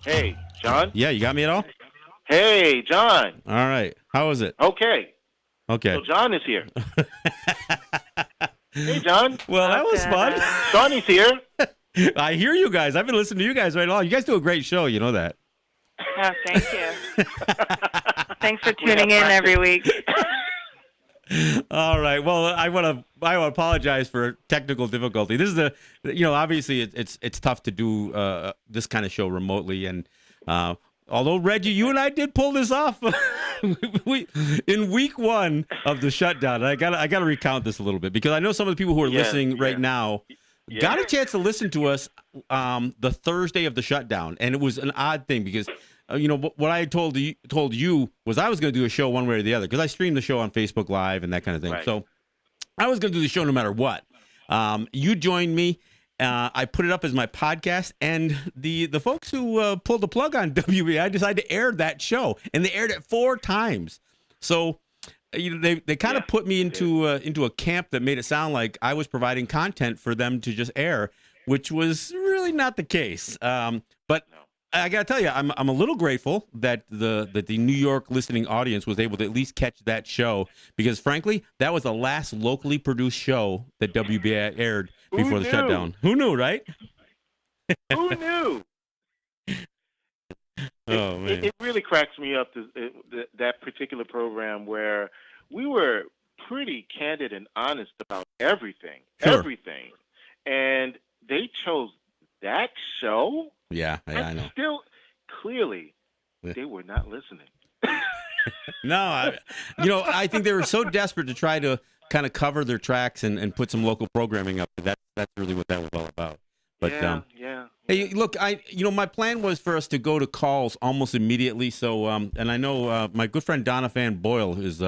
Hey, John? Yeah, you got me at all? Hey, John. All right. How was it? Okay. Okay. So John is here. Hey, John. Well, that was fun. Shawnee's here. I hear you guys. I've been listening to you guys right along. You guys do a great show. You know that. Oh, thank you. Thanks for tuning in every week. All right. Well, I want to apologize for technical difficulty. This is obviously it's tough to do this kind of show remotely, and although Reggie, you and I did pull this off in week 1 of the shutdown. I gotta recount this a little bit because I know some of the people who are listening right now got a chance to listen to us the Thursday of the shutdown, and it was an odd thing because. What I told you was I was going to do a show one way or the other because I stream the show on Facebook Live and that kind of thing. Right. So I was going to do the show no matter what. You joined me. I put it up as my podcast, and the folks who pulled the plug on WBAI decided to air that show, and they aired it 4 times. So they kind of put me into a camp that made it sound like I was providing content for them to just air, which was really not the case. But I got to tell you, I'm a little grateful that the New York listening audience was able to at least catch that show because, frankly, that was the last locally produced show that WBAI aired before the shutdown. Who knew, right? Who knew? Oh, man. It really cracks me up, that particular program where we were pretty candid and honest about everything. Sure. Everything. And they chose that show? Yeah, I know. Still, clearly, they were not listening. No, I think they were so desperate to try to kind of cover their tracks and put some local programming up. That's really what that was all about. But yeah. Hey, look, my plan was for us to go to calls almost immediately. So, and I know my good friend Donna Fan Boyle is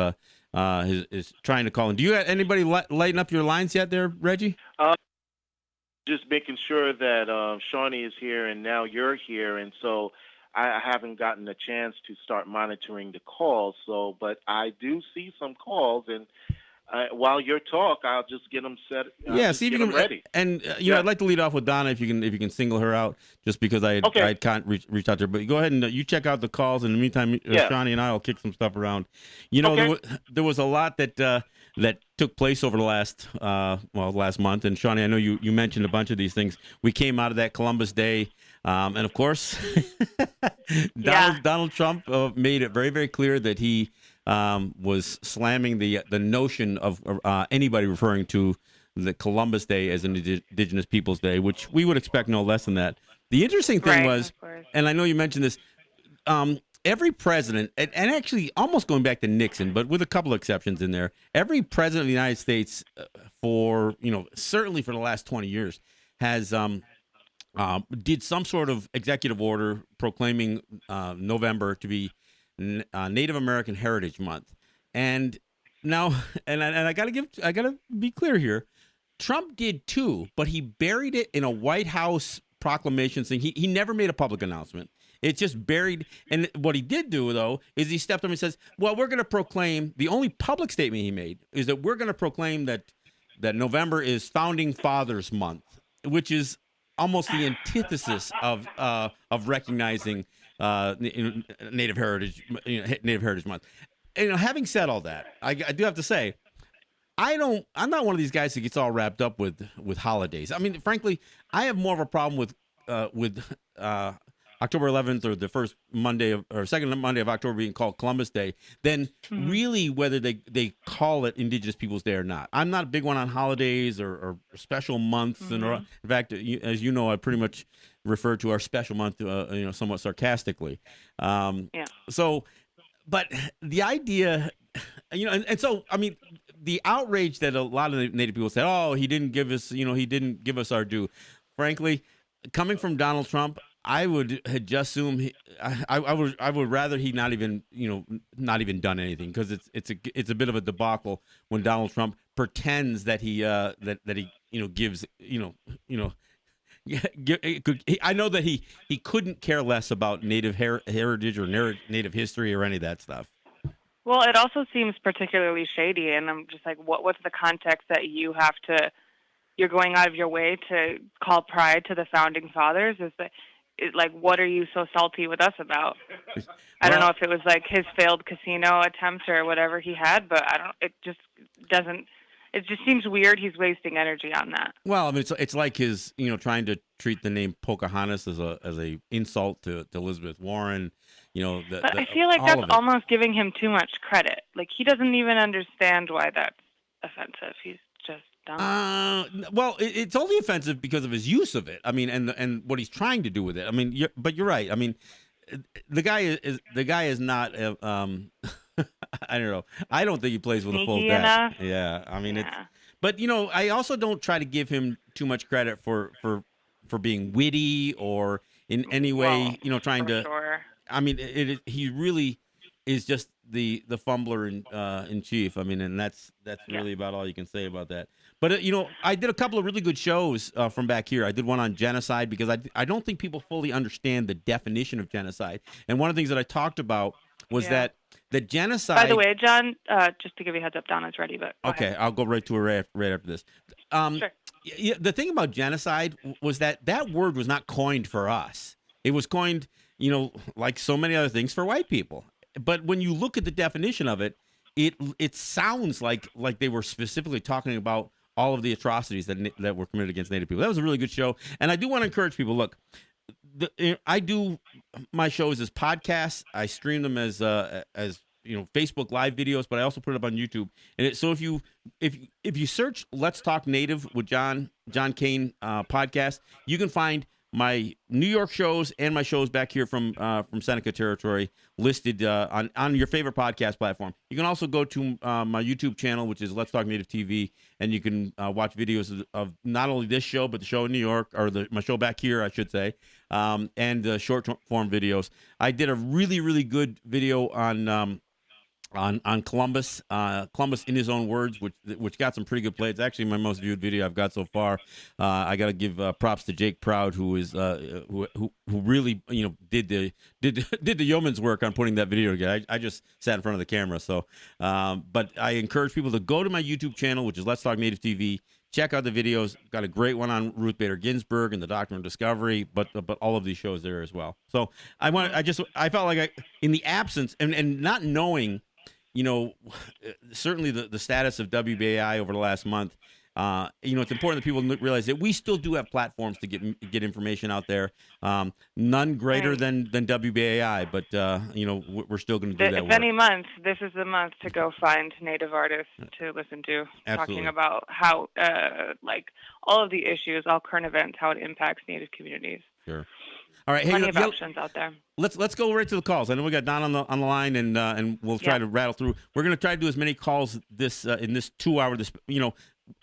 trying to call in. Do you have anybody lighting up your lines yet, there, Reggie? Just making sure that Shawnee is here and now you're here, and so I haven't gotten a chance to start monitoring the calls. So, but I do see some calls, and while you talk, I'll just get them set. See if you can ready. And I'd like to lead off with Donna if you can single her out, just because I can't reach out to her. But go ahead and you check out the calls. In the meantime, Shawnee and I will kick some stuff around. There was a lot that took place over the last month. And Shawnee, I know you mentioned a bunch of these things. We came out of that Columbus Day, and of course, Donald Trump made it very, very clear that he was slamming the notion of anybody referring to the Columbus Day as an Indigenous Peoples Day, which we would expect no less than that. The interesting thing was, and I know you mentioned this, every president, and actually almost going back to Nixon, but with a couple of exceptions in there, every president of the United States certainly for the last 20 years has did some sort of executive order proclaiming November to be Native American Heritage Month. And now, and I gotta be clear here, Trump did too, but he buried it in a White House proclamation thing. He never made a public announcement. It's just buried. And what he did do, though, is he stepped up and says, well, we're going to proclaim, the only public statement he made is that we're going to proclaim that November is Founding Fathers Month, which is almost the antithesis of recognizing Native Heritage Month. And, having said all that, I do have to say, I'm not one of these guys that gets all wrapped up with holidays. I mean, frankly, I have more of a problem with October 11th or the first Monday or second Monday of October being called Columbus Day than really whether they call it Indigenous Peoples Day or not. I'm not a big one on holidays or special months. And in fact, as you know, I pretty much refer to our special month, somewhat sarcastically. So, but the idea, and so, I mean, the outrage that a lot of the Native people said, oh, he didn't give us our due. Frankly, coming from Donald Trump, I would just assume I would rather he not even done anything, because it's a bit of a debacle when Donald Trump pretends that he gives I know that he couldn't care less about Native heritage or Native history or any of that stuff. Well, it also seems particularly shady, and I'm just like, what's the context that you're going out of your way to call pride to the founding fathers? Is that like, what are you so salty with us about? I don't know if it was like his failed casino attempt or whatever he had, but it just doesn't. It just seems weird. He's wasting energy on that. Well, I mean, it's like his, trying to treat the name Pocahontas as a insult to Elizabeth Warren. But I feel like that's almost giving him too much credit. Like, he doesn't even understand why that's offensive. He's just dumb. Well, it's only offensive because of his use of it. I mean, and what he's trying to do with it. I mean, but you're right. I mean, the guy is not. I don't know. I don't think he plays with a full deck. Enough. Yeah, I mean, but I also don't try to give him too much credit for being witty or in any way, trying to. Sure. I mean, he really is just the fumbler in chief. I mean, and that's really about all you can say about that. But I did a couple of really good shows from back here. I did one on genocide because I don't think people fully understand the definition of genocide. And one of the things that I talked about was that the genocide. By the way, John, just to give you a heads up, Donna's ready. But okay, ahead. I'll go right to her right after this. Sure. Yeah, the thing about genocide was that word was not coined for us. It was coined, like so many other things, for white people. But when you look at the definition of it, it sounds like they were specifically talking about all of the atrocities that were committed against Native people. That was a really good show, and I do want to encourage people. Look, I do my shows as podcasts. I stream them as Facebook Live videos, but I also put it up on YouTube. And so if you search "Let's Talk Native" with John Kane podcast, you can find my New York shows and my shows back here from Seneca territory listed on your favorite podcast platform. You can also go to my YouTube channel, which is Let's Talk Native TV, and you can watch videos of not only this show, but the show in New York, or my show back here, I should say, and short form videos. I did a really, really good video on Columbus, Columbus in his own words, which got some pretty good play. It's actually my most viewed video I've got so far. I got to give props to Jake Proud, who is who really did the yeoman's work on putting that video together. I just sat in front of the camera, so but I encourage people to go to my YouTube channel, which is Let's Talk Native TV. Check out the videos. Got a great one on Ruth Bader Ginsburg and the Doctrine of Discovery, but all of these shows there as well. So I felt like in the absence and not knowing. Certainly the status of WBAI over the last month, it's important that people realize that we still do have platforms to get information out there. None greater than WBAI, but we're still going to do that. If any month, this is the month to go find Native artists to listen to, talking about how, all of the issues, all current events, how it impacts Native communities. Sure. All right, plenty of options out there. Let's go right to the calls. I know we got Don on the line, and we'll try to rattle through. We're going to try to do as many calls in this 2 hour.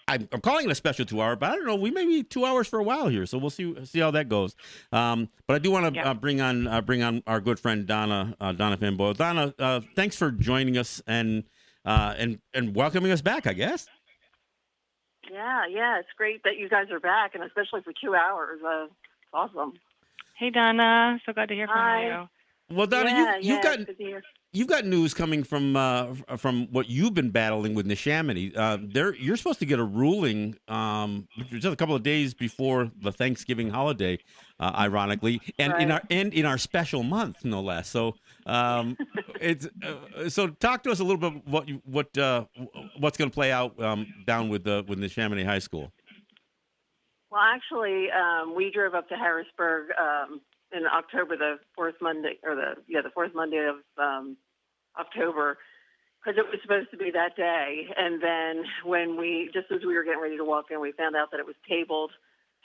I'm calling it a special 2 hour, but I don't know. We may be 2 hours for a while here, so we'll see how that goes. But I do want to bring on our good friend Donna Fanboyle. Donna, thanks for joining us and welcoming us back, I guess. Yeah, it's great that you guys are back, and especially for 2 hours. It's awesome. Hey, Donna. So glad to hear from you. Well, Donna, you've got news coming from what you've been battling with Neshaminy. You're supposed to get a ruling just a couple of days before the Thanksgiving holiday, ironically, and in our special month, no less. So, so talk to us a little bit what's going to play out down with Neshaminy High School. Well, actually, we drove up to Harrisburg in October, the fourth Monday of October, because it was supposed to be that day. And then just as we were getting ready to walk in, we found out that it was tabled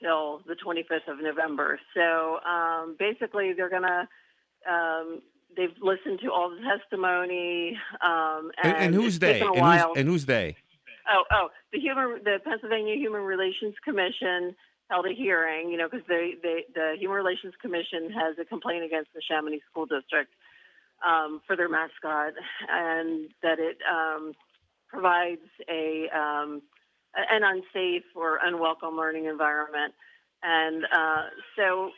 till the 25th of November. So basically, they're gonna they've listened to all the testimony. And who's they? And who's they? Oh, the Pennsylvania Human Relations Commission held a hearing, because the Human Relations Commission has a complaint against the Neshaminy School District for their mascot, and that it provides an unsafe or unwelcome learning environment. And so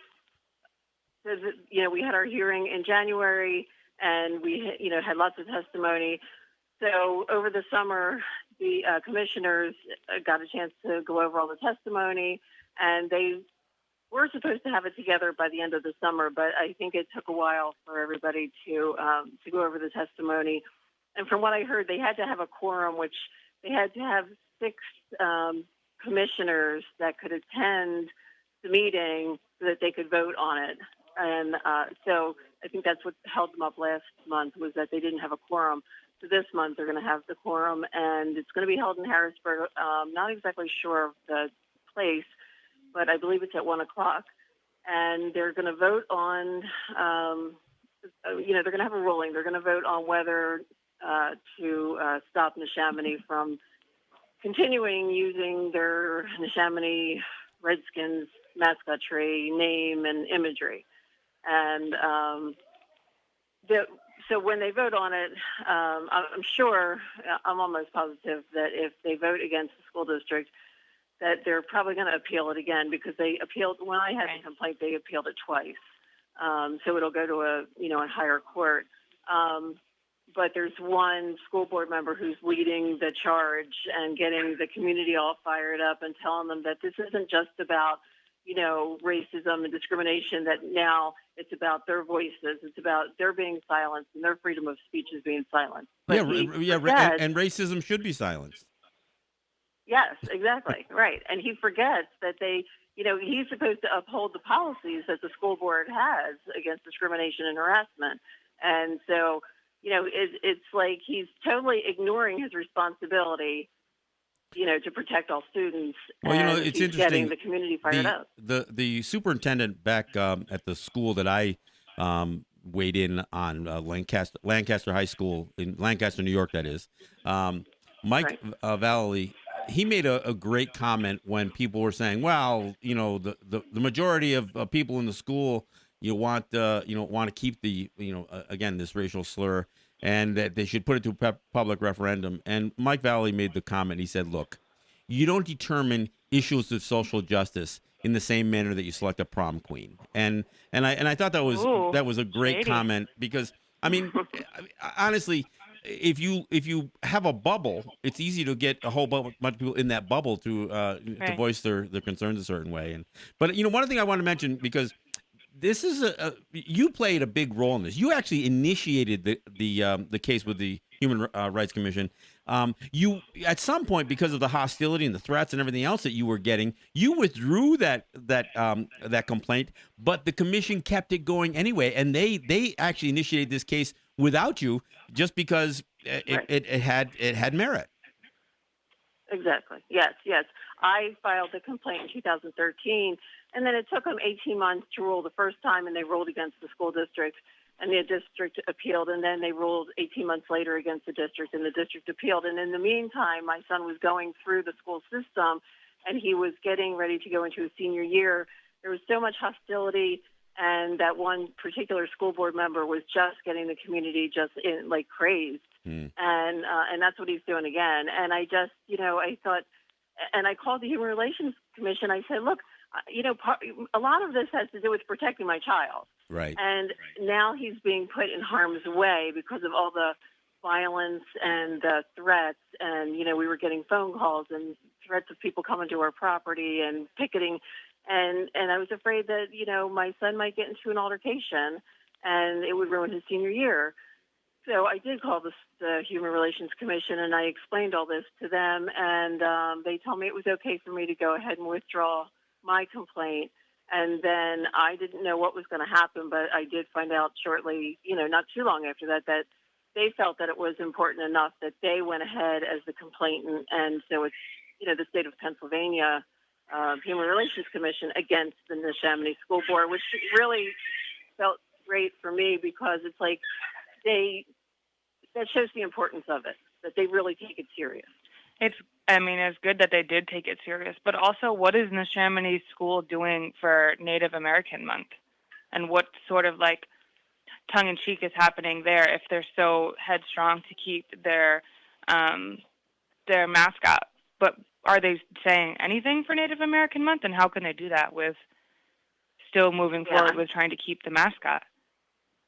we had our hearing in January, and we had lots of testimony. So over the summer, the commissioners got a chance to go over all the testimony, and they we're supposed to have it together by the end of the summer, but I think it took a while for everybody to go over the testimony. And from what I heard, they had to have a quorum, which they had to have 6 commissioners that could attend the meeting so that they could vote on it. And so I think that's what held them up last month, was that they didn't have a quorum. So this month they're going to have the quorum, and it's going to be held in Harrisburg. Not exactly sure of the place, but I believe it's at 1 o'clock. And they're going to vote on, they're going to have a ruling. They're going to vote on whether to stop Neshaminy from continuing using their Neshaminy Redskins mascotry name and imagery. And so when they vote on it, I'm almost positive that if they vote against the school district, that they're probably going to appeal it again, because they appealed, when I had the complaint, they appealed it twice. So it'll go to a higher court. But there's one school board member who's leading the charge and getting the community all fired up and telling them that this isn't just about, racism and discrimination, that now it's about their voices. It's about their being silenced, and their freedom of speech is being silenced. But and racism should be silenced. Yes, exactly. Right. And he forgets that he's supposed to uphold the policies that the school board has against discrimination and harassment. And so, it's like he's totally ignoring his responsibility, to protect all students. Well, it's interesting. Getting the community fired up. The superintendent back at the school that I weighed in on, Lancaster High School in Lancaster, New York, that is, Mike Vallely. He made a great comment when people were saying, well, the majority of people in the school want to keep the again, this racial slur, and that they should put it to a public referendum. And Mike Vallely made the comment. He said, look, you don't determine issues of social justice in the same manner that you select a prom queen. And I thought that was a great comment, because I mean, honestly, if you have a bubble, it's easy to get a whole bunch of people in that bubble to voice their concerns a certain way. But one thing I want to mention, because this is you played a big role in this. You actually initiated the case with the Human Rights Commission. You, at some point, because of the hostility and the threats and everything else that you were getting, you withdrew that complaint, but the commission kept it going anyway, and they actually initiated this case without you, just because it had merit. Exactly. Yes. I filed the complaint in 2013, and then it took them 18 months to rule the first time, and they ruled against the school district, and the district appealed, and then they ruled 18 months later against the district, and the district appealed. And in the meantime, my son was going through the school system, and he was getting ready to go into his senior year. There was so much hostility, and that one particular school board member was just getting the community crazed. And that's what he's doing again. And I just, I thought, and I called the Human Relations Commission. I said, look, a lot of this has to do with protecting my child. Right. And now he's being put in harm's way because of all the violence and the threats. And, we were getting phone calls and threats of people coming to our property and picketing. And I was afraid that, my son might get into an altercation and it would ruin his senior year. So I did call the Human Relations Commission, and I explained all this to them, and they told me it was okay for me to go ahead and withdraw my complaint. And then I didn't know what was going to happen, but I did find out shortly, not too long after that they felt that it was important enough that they went ahead as the complainant. And so it's, the state of Pennsylvania Human Relations Commission against the Neshaminy School Board, which really felt great for me, because it's like that shows the importance of it, that they really take it serious. It's good that they did take it serious, but also, what is Neshaminy School doing for Native American Month? And what sort of tongue-in-cheek is happening there if they're so headstrong to keep their mascot? But are they saying anything for Native American Month? And how can they do that with still moving forward with trying to keep the mascot?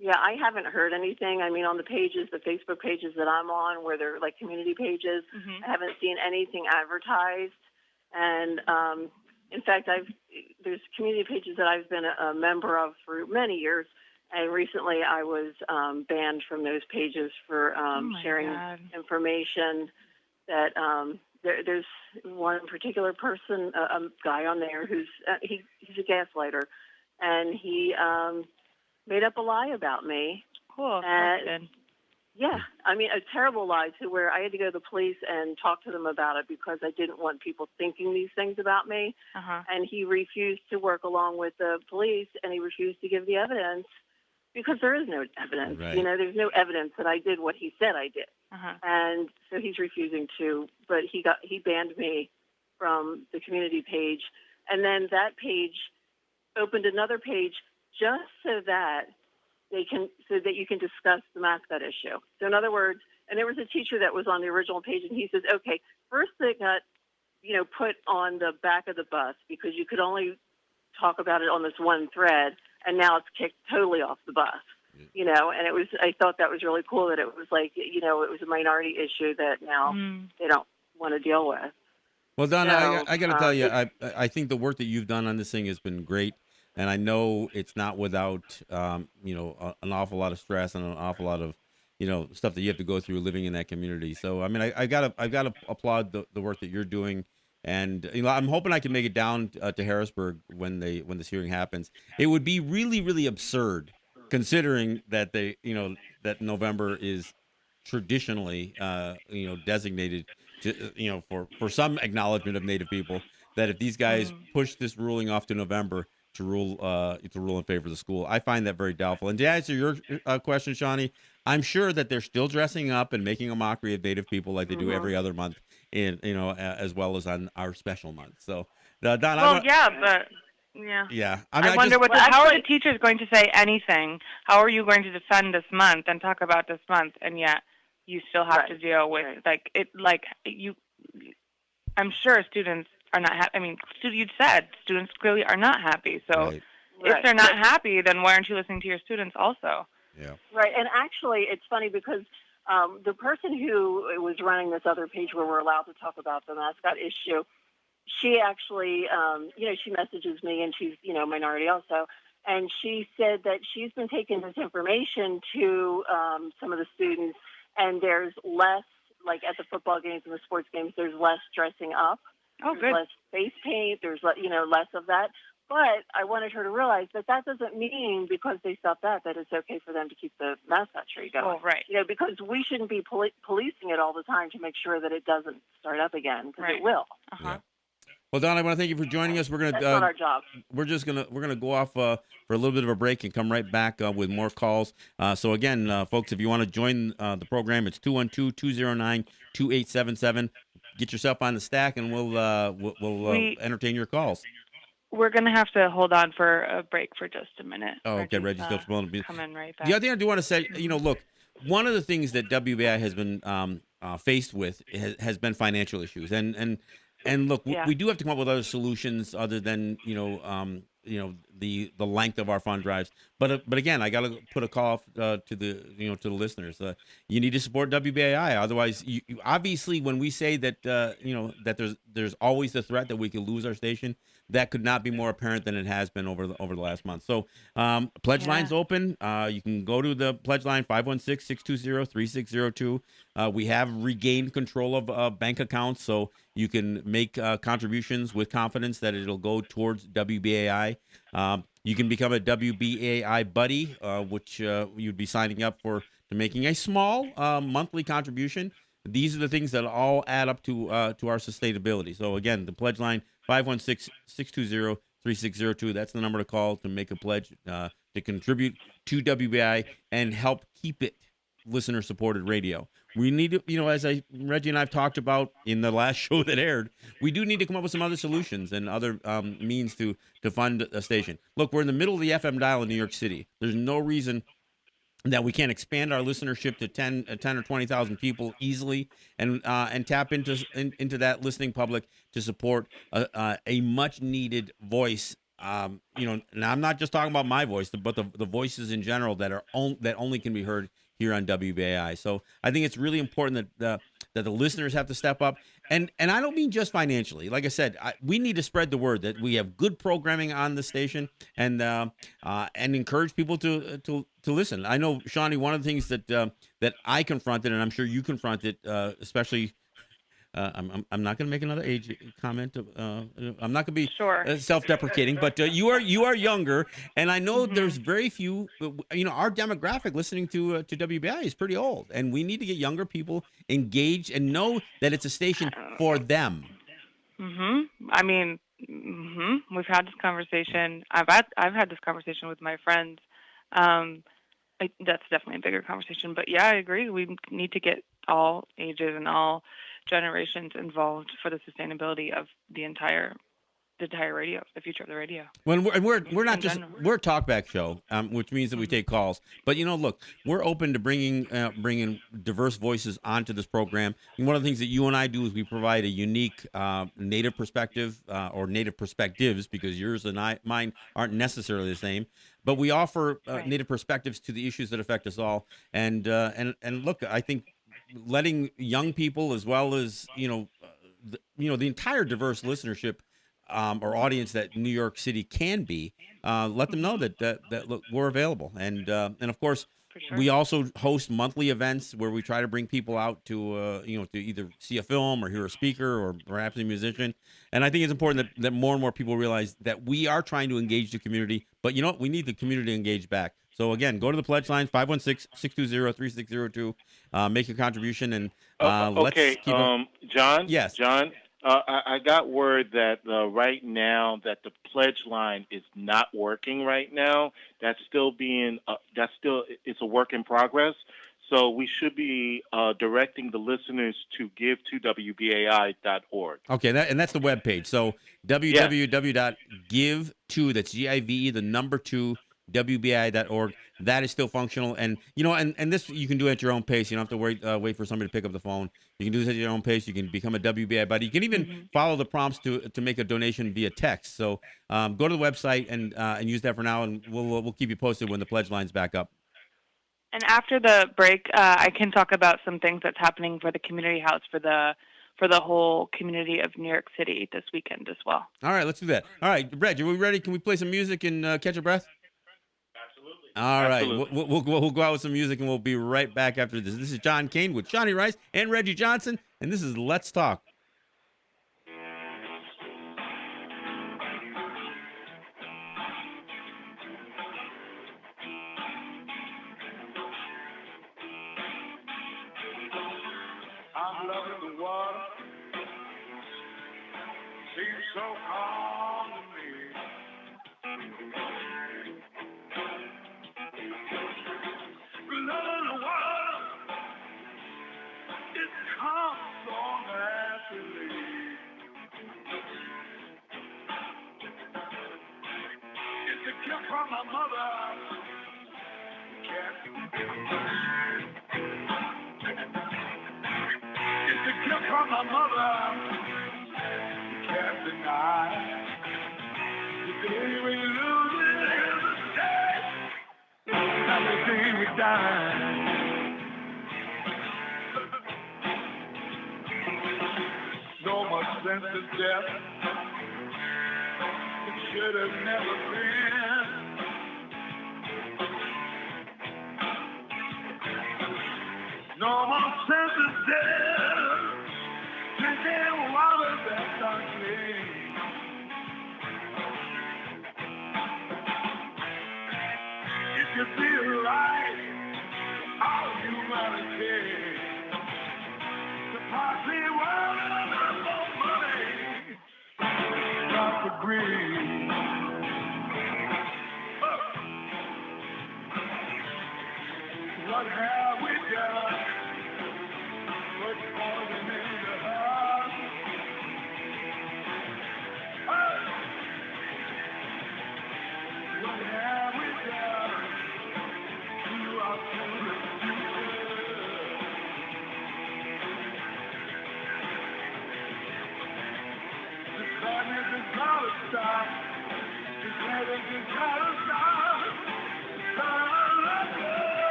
Yeah, I haven't heard anything. I mean, on the pages, the Facebook pages that I'm on, where they're community pages, I haven't seen anything advertised. And in fact, there's community pages that I've been a member of for many years, and recently I was banned from those pages for sharing information that there's one particular person, a guy on there who's he's a gaslighter, and he made up a lie about me. Cool. That's good. Yeah, I mean, a terrible lie to where I had to go to the police and talk to them about it because I didn't want people thinking these things about me. And he refused to work along with the police, and he refused to give the evidence because there is no evidence. Right. You know, there's no evidence that I did what he said I did. And so he's refusing to, but he banned me from the community page. And then that page opened another page just so that you can discuss the mascot issue. So in other words, and there was a teacher that was on the original page, and he says, okay, first it got, put on the back of the bus because you could only talk about it on this one thread, and now it's kicked totally off the bus. And I thought that was really cool that it was like, it was a minority issue that now they don't want to deal with. Well, Donna, I got to tell you, I think the work that you've done on this thing has been great. And I know it's not without, an awful lot of stress and an awful lot of, stuff that you have to go through living in that community. So, I mean, I've got to applaud the work that you're doing. And, I'm hoping I can make it down to Harrisburg when this hearing happens. It would be really, really absurd considering that that November is traditionally, designated to, for some acknowledgement of Native people, that if these guys push this ruling off to November, to rule in favor of the school. I find that very doubtful. And to answer your question, Shawnee, I'm sure that they're still dressing up and making a mockery of Native people like they do every other month, as well as on our special month. So, Don, yeah. I wonder how are the teachers going to say anything? How are you going to defend this month and talk about this month, and yet you still have to deal with I'm sure students are not happy. I mean, you said students clearly are not happy. So if they're not happy, then why aren't you listening to your students also? Yeah. Right. And actually, it's funny because the person who was running this other page where we're allowed to talk about the mascot issue, she actually, she messages me, and she's, minority also. And she said that she's been taking this information to some of the students, and there's less, like at the football games and the sports games, there's less dressing up. Oh, there's good. less face paint. There's less of that. But I wanted her to realize that doesn't mean because they stopped that it's okay for them to keep the mascot tree going. Oh, right. Because we shouldn't be policing it all the time to make sure that it doesn't start up again, because it will. Yeah. Well, Don, I want to thank you for joining us. That's not our job. We're gonna go off for a little bit of a break and come right back with more calls. So again, folks, if you want to join the program, it's 212-209-2877. Get yourself on the stack, and we'll entertain your calls. We're going to have to hold on for a break for just a minute. Oh, okay, Reggie's still coming right back. The other thing I do want to say, look, one of the things that WBAI has been faced with has been financial issues, and look, we do have to come up with other solutions other than the length of our fund drives. But again, I got to put a call to the listeners. You need to support WBAI. Otherwise, you obviously, when we say that that there's always the threat that we could lose our station, that could not be more apparent than it has been over the last month. So, pledge line's open. You can go to the pledge line 516-620-3602. We have regained control of bank accounts, so you can make contributions with confidence that it'll go towards WBAI. You can become a WBAI buddy, which you'd be signing up to making a small monthly contribution. These are the things that all add up to our sustainability. So again, the pledge line 516-620-3602. That's the number to call to make a pledge to contribute to WBAI and help keep it listener-supported radio. We need to, as Reggie and I have talked about in the last show that aired, we do need to come up with some other solutions and other means to fund a station. Look, we're in the middle of the FM dial in New York City. There's no reason that we can't expand our listenership to 10 or 20,000 people easily and tap into that listening public to support a much needed voice. And I'm not just talking about my voice, but the voices in general that only can be heard here on WBAI. So I think it's really important that that the listeners have to step up. And I don't mean just financially. Like I said, we need to spread the word that we have good programming on the station, and encourage people to listen. I know, Shawnee, one of the things that I confronted, and I'm sure you confronted, especially. I'm not going to make another age comment. I'm not going to be Sure. self-deprecating, but you are younger, and I know Mm-hmm. there's very few. Our demographic listening to WBI is pretty old, and we need to get younger people engaged and know that it's a station for them. I mean, we've had this conversation. I've had this conversation with my friends. That's definitely a bigger conversation. But yeah, I agree. We need to get all ages and all generations involved for the sustainability of the entire radio, the future of the radio. When we're not just we're a talkback show, which means that we take calls. But look, we're open to bringing diverse voices onto this program. And one of the things that you and I do is we provide a unique Native perspective or Native perspectives, because yours and mine aren't necessarily the same. But we offer Native perspectives to the issues that affect us all. And look, I think letting young people, as well as the entire diverse listenership or audience that New York City can be, let them know that look, we're available, and of course, Sure. we also host monthly events where we try to bring people out to to either see a film or hear a speaker or perhaps a musician. And I think it's important that more and more people realize that we are trying to engage the community, but we need the community to engage back. So again, go to the pledge line 516-620-3602, make your contribution, and okay, let's keep John. Yes, John. I got word that right now that the pledge line is not working right now. That's still it's a work in progress. So we should be directing the listeners to give to WBAI.org. Okay, that's the webpage. So www.give2, that's GIVE, the number 2, WBAI.org. That is still functional, and and this you can do at your own pace. You don't have to wait for somebody to pick up the phone. You can do this at your own pace. You can become a WBAI buddy. You can even follow the prompts to make a donation via text. So go to the website and use that for now, and we'll keep you posted when the pledge line's back up. And after the break, I can talk about some things that's happening for the community house for the whole community of New York City this weekend as well. All right, let's do that. All right, Brett, are we ready? Can we play some music and catch a breath? All right, we'll go out with some music, and we'll be right back after this. This is John Kane with Shawnee Rice and Reggie Johnson, and this is Let's Talk. I'm loving the water, seems so calm to me. Loving the water, it comes so naturally. It's a gift from my mother. It's a gift from my mother. You can't deny. The day we lose it is the day. And the day we die. No more sense of death. It should have never been. No more sense of death. Drinking water that's unclean. If you feel right, all humanity. The party world and more money. Not to breathe. What have we done? What's falling in the heart? What have we done to our children's future? This madness has got to stop. This madness has got to stop.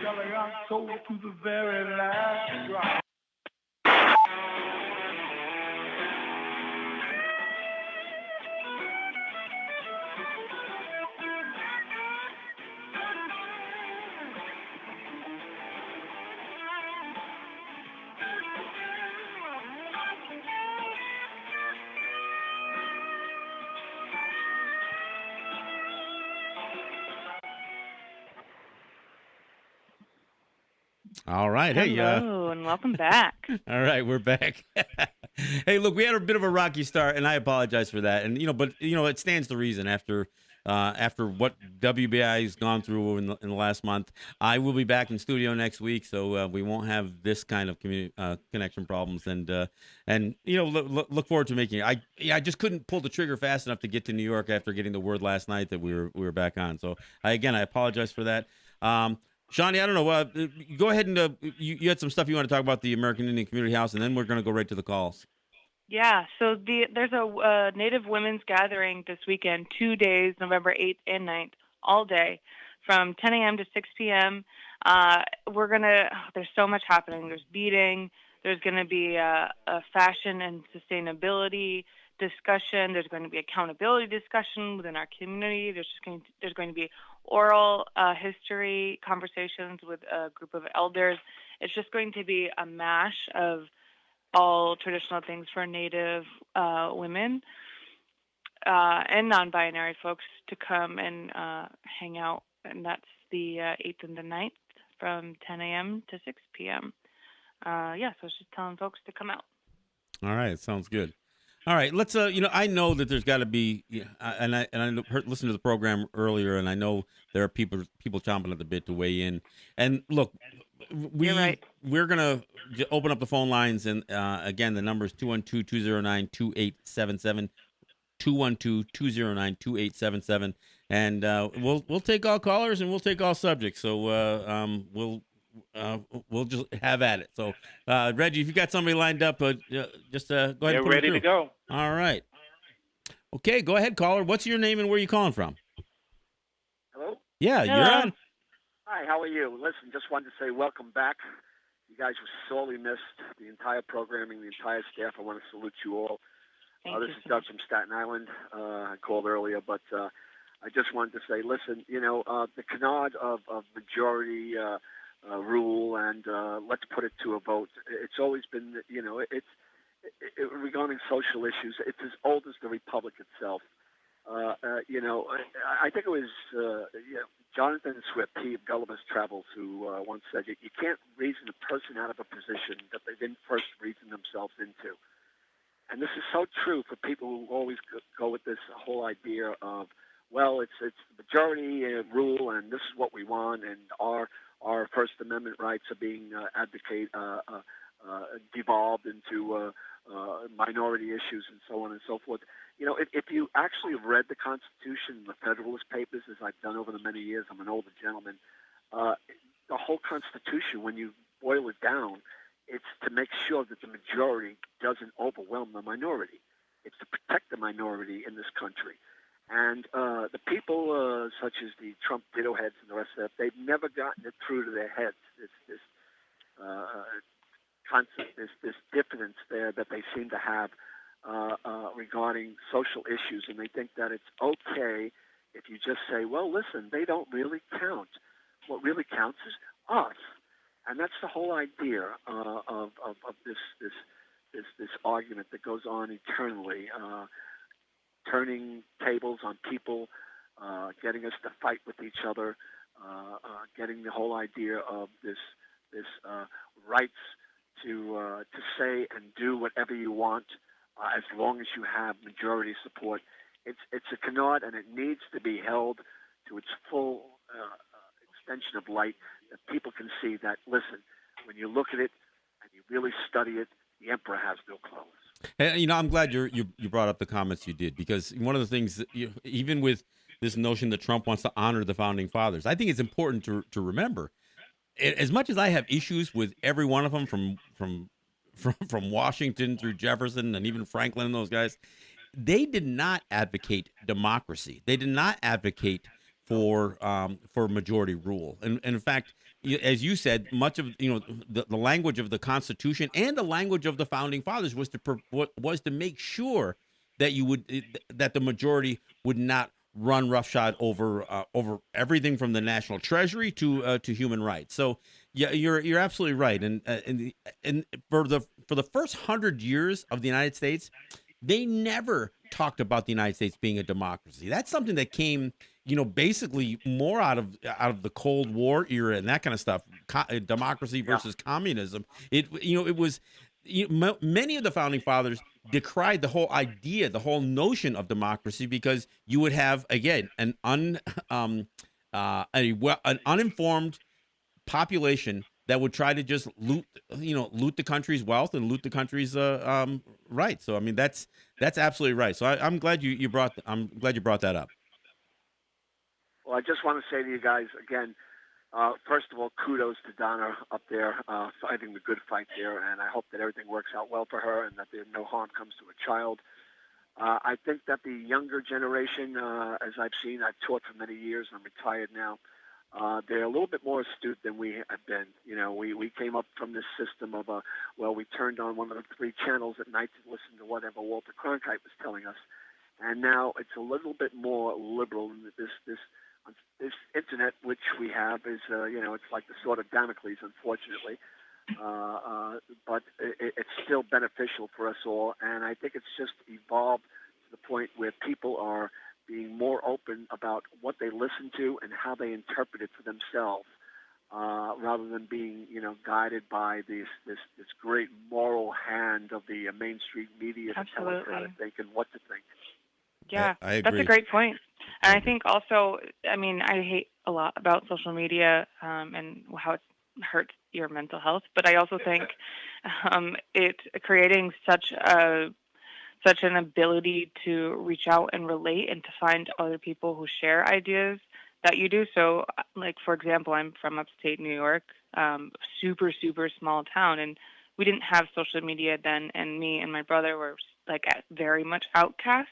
Selling our soul to the very last drop. All right. Hey, Hello, and welcome back. all right, we're back. Hey, look, we had a bit of a rocky start, and I apologize for that. And but it stands to reason after what WBAI has gone through in the last month. I will be back in studio next week, so we won't have this kind of connection problems. And look forward to making it. I just couldn't pull the trigger fast enough to get to New York after getting the word last night that we were back on. So I apologize for that. Shawnee, I don't know. Go ahead and you had some stuff you want to talk about the American Indian Community House, and then we're going to go right to the calls. Yeah, so there's a Native Women's Gathering this weekend, 2 days, November 8th and 9th, all day, from 10 a.m. to 6 p.m. There's so much happening. There's beading. There's going to be a fashion and sustainability discussion. There's going to be accountability discussion within our community. There's going to be oral history conversations with a group of elders. It's just going to be a mash of all traditional things for Native women and non-binary folks to come and hang out. And that's the 8th and the 9th from 10 a.m. to 6 p.m. So I was just telling folks to come out. All right, sounds good. All right, let's. I know that there's got to be, and I listened to the program earlier, and I know there are people chomping at the bit to weigh in. And look, we're gonna open up the phone lines, and again, the number is 212-209-2877, 212-209-2877, and we'll take all callers and we'll take all subjects. So we'll just have at it. So, Reggie, if you got somebody lined up, just go ahead. They're and put ready to go. All right. Okay, go ahead, caller. What's your name and where are you calling from? Hello? Yeah, Hello. you're on. Hi, how are you? Listen, just wanted to say welcome back. You guys were sorely missed. The entire programming, the entire staff, I want to salute you all. This is Doug from Staten Island. I called earlier, but I just wanted to say, listen, the canard of majority rule and let's put it to a vote. It's always been, regarding social issues, it's as old as the Republic itself. I think it was Jonathan Swift, he of Gulliver's Travels, who once said, you can't reason a person out of a position that they didn't first reason themselves into. And this is so true for people who always go with this whole idea of, well, it's majority rule and this is what we want, and our First Amendment rights are being devolved into minority issues and so on and so forth. If you actually have read the Constitution and the Federalist Papers, as I've done over the many years, I'm an older gentleman, the whole Constitution, when you boil it down, it's to make sure that the majority doesn't overwhelm the minority. It's to protect the minority in this country. And the people such as the Trump ditto heads and the rest of that, they've never gotten it through to their heads, this concept, this diffidence there that they seem to have regarding social issues. And they think that it's okay if you just say, well, listen, they don't really count. What really counts is us. And that's the whole idea of this argument that goes on eternally, turning tables on people, getting us to fight with each other, getting the whole idea of this rights to say and do whatever you want, as long as you have majority support. It's a canard, and it needs to be held to its full extension of light, that people can see that, listen, when you look at it and you really study it, the emperor has no clothes. And, I'm glad you brought up the comments you did, because one of the things, that even with this notion that Trump wants to honor the founding fathers, I think it's important to remember, as much as I have issues with every one of them, from Washington through Jefferson and even Franklin and those guys, they did not advocate democracy. They did not advocate for majority rule. And in fact, as you said, much of the language of the Constitution and the language of the founding fathers was to make sure that that the majority would not run roughshod over everything from the national treasury to human rights. So yeah, you're absolutely right. And for the first 100 years of the United States, they never talked about the United States being a democracy. That's something that came, basically more out of the Cold War era and that kind of stuff. democracy Yeah. versus communism. It was many of the founding fathers decried the whole idea, the whole notion of democracy, because you would have again an uninformed population that would try to just loot the country's wealth and loot the country's rights. So I mean that's absolutely right. So I'm glad you brought that up. Well, I just want to say to you guys again, first of all, kudos to Donna up there fighting the good fight there, and I hope that everything works out well for her and that no harm comes to a child. I think that the younger generation, as I've seen, I've taught for many years, and I'm retired now, they're a little bit more astute than we have been. We came up from this system of, we turned on one of the 3 channels at night to listen to whatever Walter Cronkite was telling us. And now it's a little bit more liberal. And this internet, which we have, is, it's like the sword of Damocles, unfortunately. But it's still beneficial for us all. And I think it's just evolved to the point where people are being more open about what they listen to and how they interpret it for themselves, rather than being, guided by this great moral hand of the mainstream media to tell us how to think and what to think. Yeah, I agree. That's a great point. And I think also, I mean, I hate a lot about social media and how it hurts your mental health, but I also think it's creating such an ability to reach out and relate and to find other people who share ideas that you do. So, like, for example, I'm from upstate New York, super, super small town, and we didn't have social media then, and me and my brother were, like, very much outcast.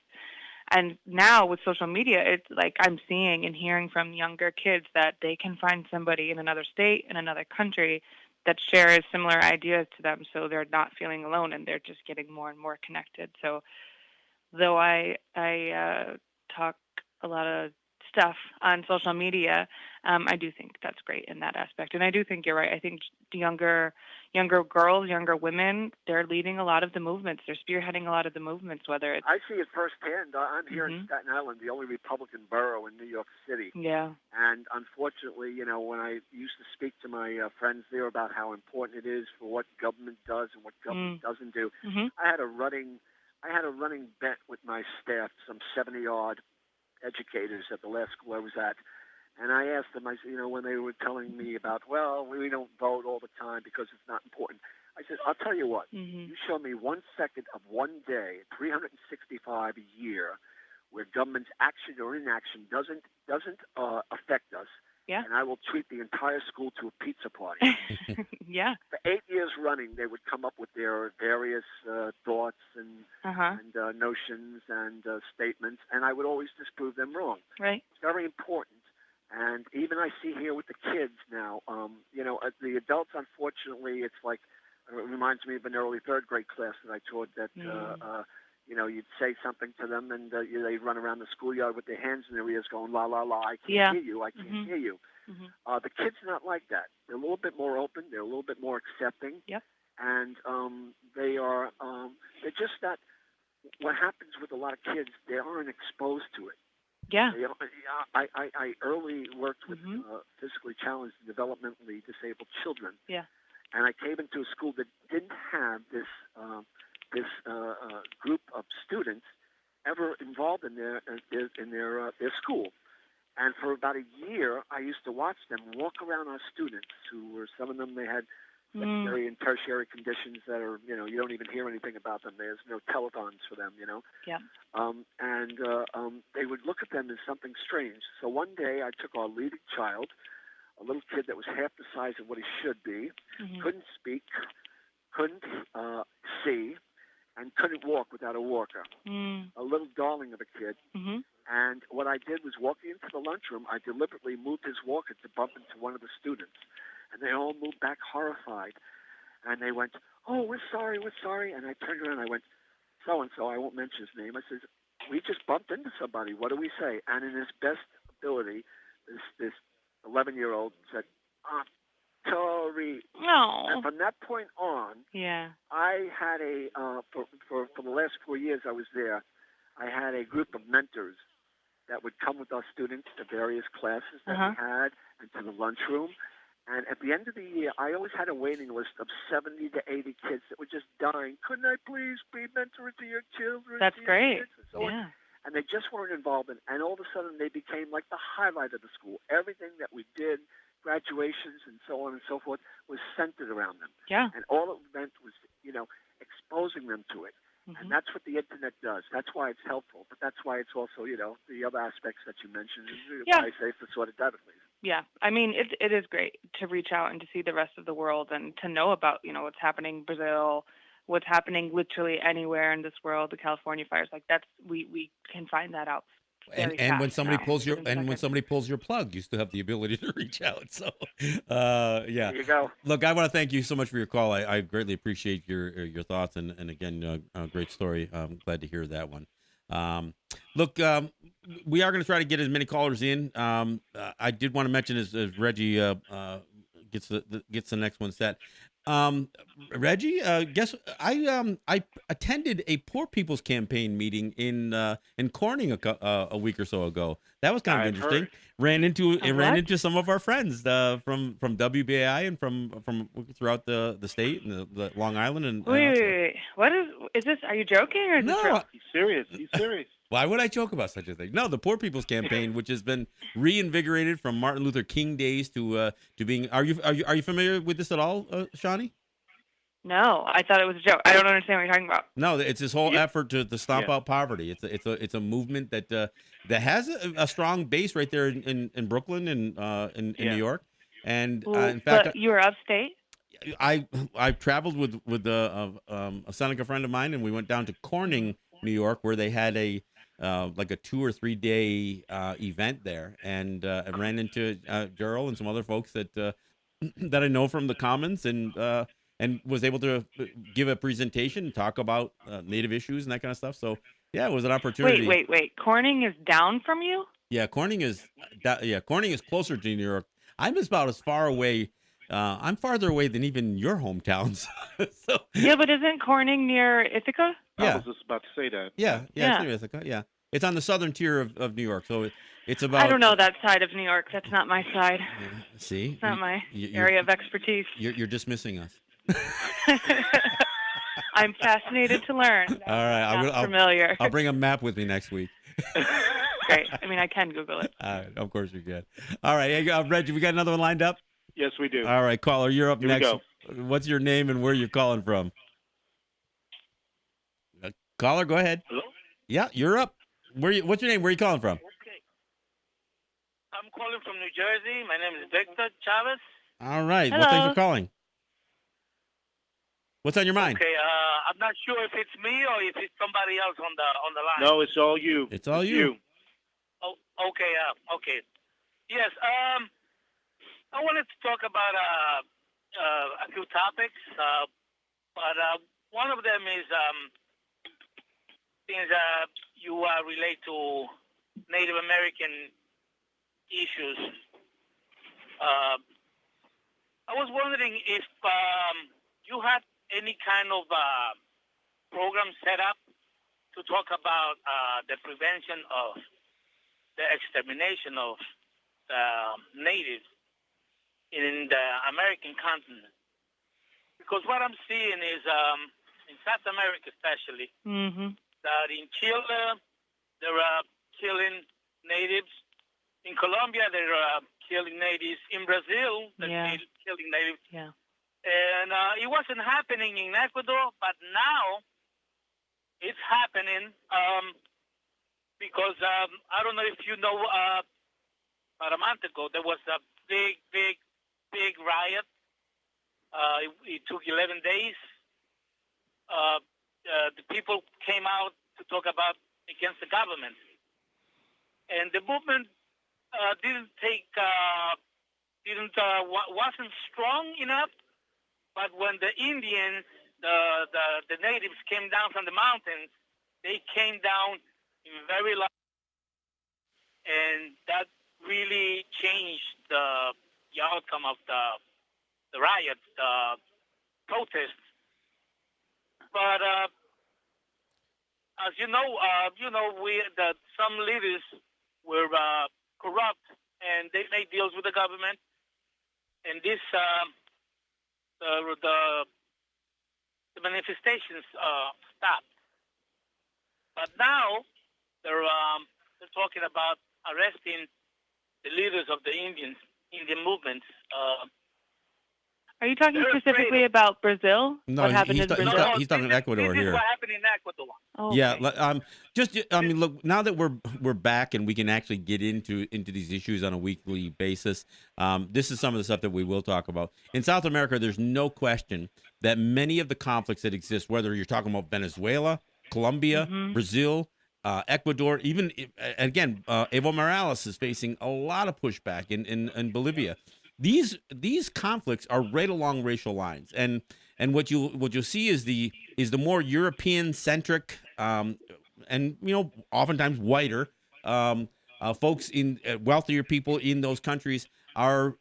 And now with social media, it's like I'm seeing and hearing from younger kids that they can find somebody in another state, in another country, that shares similar ideas to them, so they're not feeling alone and they're just getting more and more connected. So though I talk a lot of stuff on social media, I do think that's great in that aspect. And I do think you're right. I think the younger girls, younger women, they're leading a lot of the movements. They're spearheading a lot of the movements, whether it's... I see it firsthand. I'm here in Staten Island, the only Republican borough in New York City. Yeah. And unfortunately, when I used to speak to my friends there about how important it is for what government does and what government doesn't do, I had a running bet with my staff, some 70-odd educators at the last school I was at. And I asked them, I said, when they were telling me about, we don't vote all the time because it's not important. I said, I'll tell you what, you show me 1 second of one day, 365 a year, where government's action or inaction doesn't affect us, and I will treat the entire school to a pizza party. Yeah. For 8 years running, they would come up with their various thoughts and notions and statements, and I would always disprove them wrong. Right. It's very important. And even I see here with the kids now, the adults, unfortunately, it's like, it reminds me of an early 3rd grade class that I taught that, you'd say something to them and they'd run around the schoolyard with their hands in their ears going, la, la, la, I can't hear you, I can't hear you. The kids are not like that. They're a little bit more open. They're a little bit more accepting. Yep. And they're just that, what happens with a lot of kids, they aren't exposed to it. Yeah. I early worked with physically challenged and developmentally disabled children. Yeah. And I came into a school that didn't have this group of students ever involved in their school. And for about a year, I used to watch them walk around our students who were, some of them, they had secondary and tertiary conditions that are, you don't even hear anything about them. There's no telethons for them, Yeah. And they would look at them as something strange. So one day I took our leading child, a little kid that was half the size of what he should be, couldn't speak, couldn't see, and couldn't walk without a walker. A little darling of a kid. And what I did was, walking into the lunchroom, I deliberately moved his walker to bump into one of the students. And they all moved back horrified. And they went, oh, we're sorry. And I turned around and I went, so-and-so, I won't mention his name. I said, we just bumped into somebody. What do we say? And in his best ability, this 11-year-old said, sorry. No. And from that point on, I had for the last 4 years I was there, I had a group of mentors that would come with our students to various classes that we had and to the lunchroom. And at the end of the year, I always had a waiting list of 70 to 80 kids that were just dying. Couldn't I please be mentor to your children? That's to your great. kids?" And so on. Yeah. And they just weren't involved in, and all of a sudden they became like the highlight of the school. Everything that we did, graduations and so on and so forth, was centered around them. Yeah. And all it meant was, exposing them to it. Mm-hmm. And that's what the internet does. That's why it's helpful. But that's why it's also, the other aspects that you mentioned. Yeah. Why I say it's the sort of devastating. Yeah, I mean, it is great to reach out and to see the rest of the world and to know about, what's happening in Brazil, what's happening literally anywhere in this world, the California fires. Like we can find that out. And when somebody now, pulls your within seconds. when somebody pulls your plug, you still have the ability to reach out. So, yeah. There you go. Look, I want to thank you so much for your call. I greatly appreciate your thoughts and again, great story. I'm glad to hear that one. Look, we are going to try to get as many callers in. I did want to mention as Reggie gets the next one set. Reggie, guess I attended a Poor People's Campaign meeting in Corning a week or so ago. That was kind of interesting. Ran into some of our friends from WBAI and from throughout the state and the Long Island and wait. What is this? Are you joking or is this real? He's serious. He's serious. Why would I joke about such a thing? No, the Poor People's Campaign, which has been reinvigorated from Martin Luther King days to being. Are you familiar with this at all, Shawnee? No, I thought it was a joke. I don't understand what you're talking about. No, it's this whole effort to stomp out poverty. It's a movement that has a strong base right there in Brooklyn and in New York. And in fact, but you were upstate. I traveled with a Seneca friend of mine, and we went down to Corning, New York, where they had like a 2 or 3 day event there, and ran into Gerald and some other folks that I know from the Commons, and was able to give a presentation and talk about Native issues and that kind of stuff. So yeah, it was an opportunity. Wait. Corning is down from you? Yeah, Corning is closer to New York. I'm about as far away. I'm farther away than even your hometowns. So, yeah, but isn't Corning near Ithaca? Yeah. I was just about to say that. Yeah. It's near Ithaca. Yeah, it's on the southern tier of New York. So it's about. I don't know that side of New York. That's not my side. See, it's not my area of expertise. You're dismissing us. I'm fascinated to learn. All right, I'm familiar. I'll bring a map with me next week. Great. I mean, I can Google it. Of course you can. All right, hey, Reggie, we got another one lined up? Yes, we do. All right, caller, you're up Here next. We go. What's your name and where you're calling from? Caller, go ahead. Hello? Yeah, you're up. What's your name? Where are you calling from? Okay. I'm calling from New Jersey. My name is Victor Chavez. All right. Hello. Well, thanks for calling. What's on your mind? Okay, I'm not sure if it's me or if it's somebody else on the line. No, it's all you. It's all you. Oh, okay, okay. Yes, I wanted to talk about a few topics, but one of them is things you relate to Native American issues. I was wondering if you had any kind of program set up to talk about the prevention of the extermination of natives in the American continent. Because what I'm seeing is, in South America especially, that in Chile, they're killing natives. In Colombia, they're killing natives. In Brazil, they're killing natives. Yeah. And it wasn't happening in Ecuador, but now it's happening because I don't know if you know, about a month ago, there was a big riot. It took 11 days. The people came out to talk about against the government. And the movement wasn't strong enough. But when the Indians, the natives came down from the mountains, they came down in very large, and that really changed the outcome of the riots, the protests. But as you know, some leaders were corrupt, and they made deals with the government. and this the manifestations stopped. But now they're talking about arresting the leaders of the Indian movements. Are you talking They're specifically afraid about Brazil? No, What happened he's in ta- he's Brazil? ta- he's talking Ecuador This is here. what happened in Ecuador. Oh, Yeah, okay. I mean, look. Now that we're back and we can actually get into these issues on a weekly basis, this is some of the stuff that we will talk about. In South America, there's no question that many of the conflicts that exist, whether you're talking about Venezuela, Colombia, Mhm. Brazil, Ecuador, even again, Evo Morales is facing a lot of pushback in Bolivia. These conflicts are right along racial lines, and what you'll see is the more European centric, and oftentimes whiter, folks in wealthier people in those countries are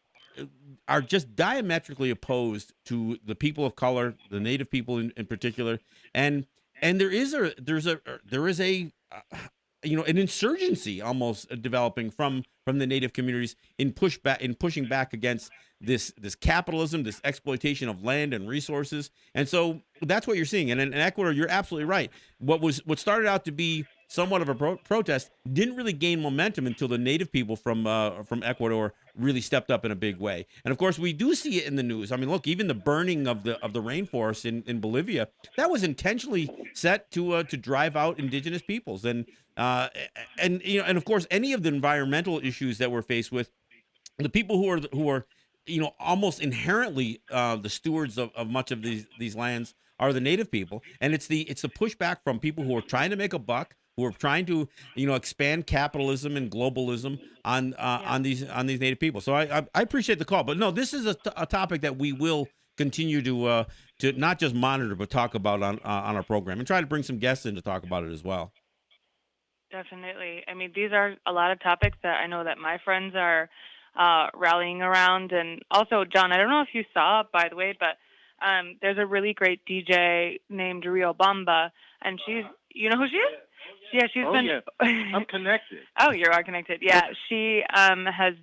are just diametrically opposed to the people of color, the native people in particular, and there is a an insurgency almost developing from the native communities in pushing back against this capitalism, this exploitation of land and resources. And so that's what you're seeing. And in Ecuador, you're absolutely right. What started out to be somewhat of a protest didn't really gain momentum until the native people from Ecuador really stepped up in a big way. And of course, we do see it in the news. I mean, look, even the burning of the rainforest in Bolivia, that was intentionally set to drive out indigenous peoples. Uh, and of course, any of the environmental issues that we're faced with, the people who are almost inherently the stewards of much of these lands are the native people, and it's the pushback from people who are trying to make a buck, who are trying to expand capitalism and globalism Yeah. on these native people. So I appreciate the call, but no, this is a topic that we will continue to not just monitor but talk about on our program, and try to bring some guests in to talk about it as well. Definitely. I mean, these are a lot of topics that I know that my friends are rallying around. And also, John, I don't know if you saw, by the way, but there's a really great DJ named Rio Bamba, and you know who she is? Yeah, she's Oh been. yeah, I'm connected. Oh, you are connected. Yeah, she has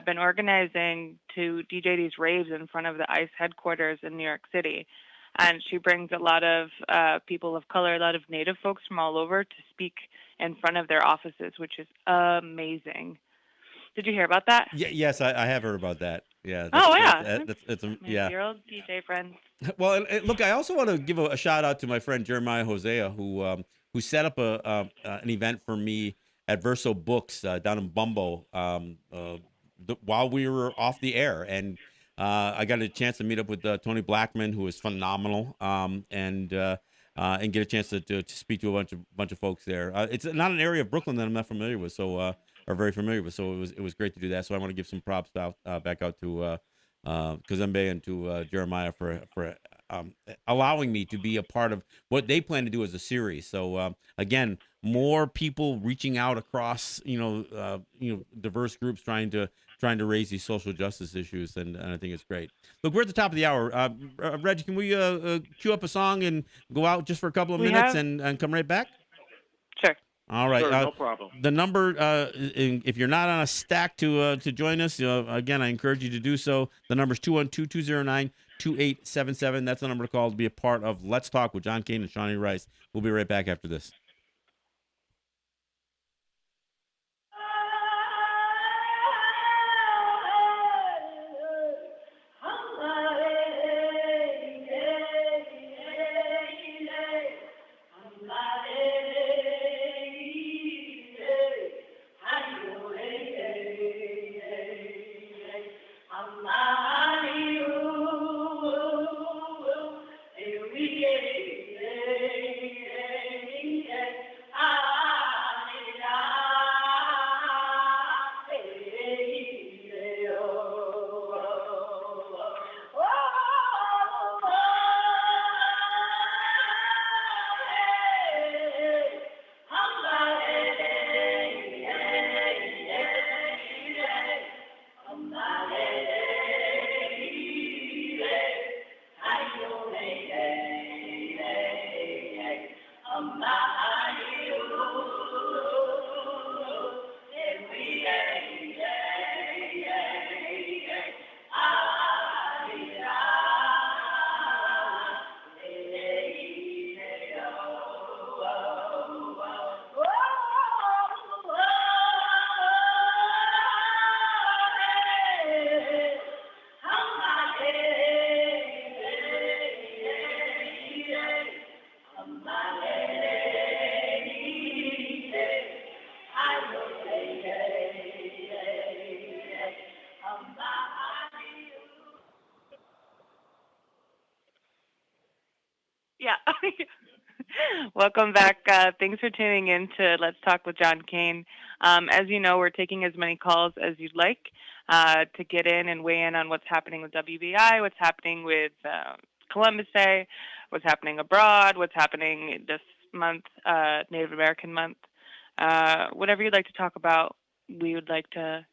been organizing to DJ these raves in front of the ICE headquarters in New York City. And she brings a lot of people of color, a lot of Native folks from all over to speak in front of their offices, which is amazing. Did you hear about that? Yeah, yes, I have heard about that. Yeah, Oh, yeah. My yeah. dear old DJ friend. Well, and look, I also want to give a shout out to my friend Jeremiah Hosea, who set up an event for me at Verso Books down in Bumbo, while we were off the air, and I got a chance to meet up with Tony Blackman, who is phenomenal, and get a chance to speak to a bunch of folks there. It's not an area of Brooklyn that I'm not familiar with, or very familiar with, so it was great to do that. So I want to give some props back out to Kazembe and to Jeremiah for allowing me to be a part of what they plan to do as a series. So again, more people reaching out across diverse groups trying to raise these social justice issues, and I think it's great. Look, we're at the top of the hour. Reggie, can we cue up a song and go out just for a couple of We minutes have. and come right back? Sure. All right. Sure, no problem. The number, if you're not on a stack to join us, again, I encourage you to do so. The number is 212-209-2877. That's the number to call to be a part of Let's Talk with John Kane and Shawnee Rice. We'll be right back after this. Yeah. Welcome back. Thanks for tuning in to Let's Talk with John Kane. As you know, we're taking as many calls as you'd like to get in and weigh in on what's happening with WBAI, what's happening with Columbus Day, what's happening abroad, what's happening this month, Native American Month. Whatever you'd like to talk about, we would like to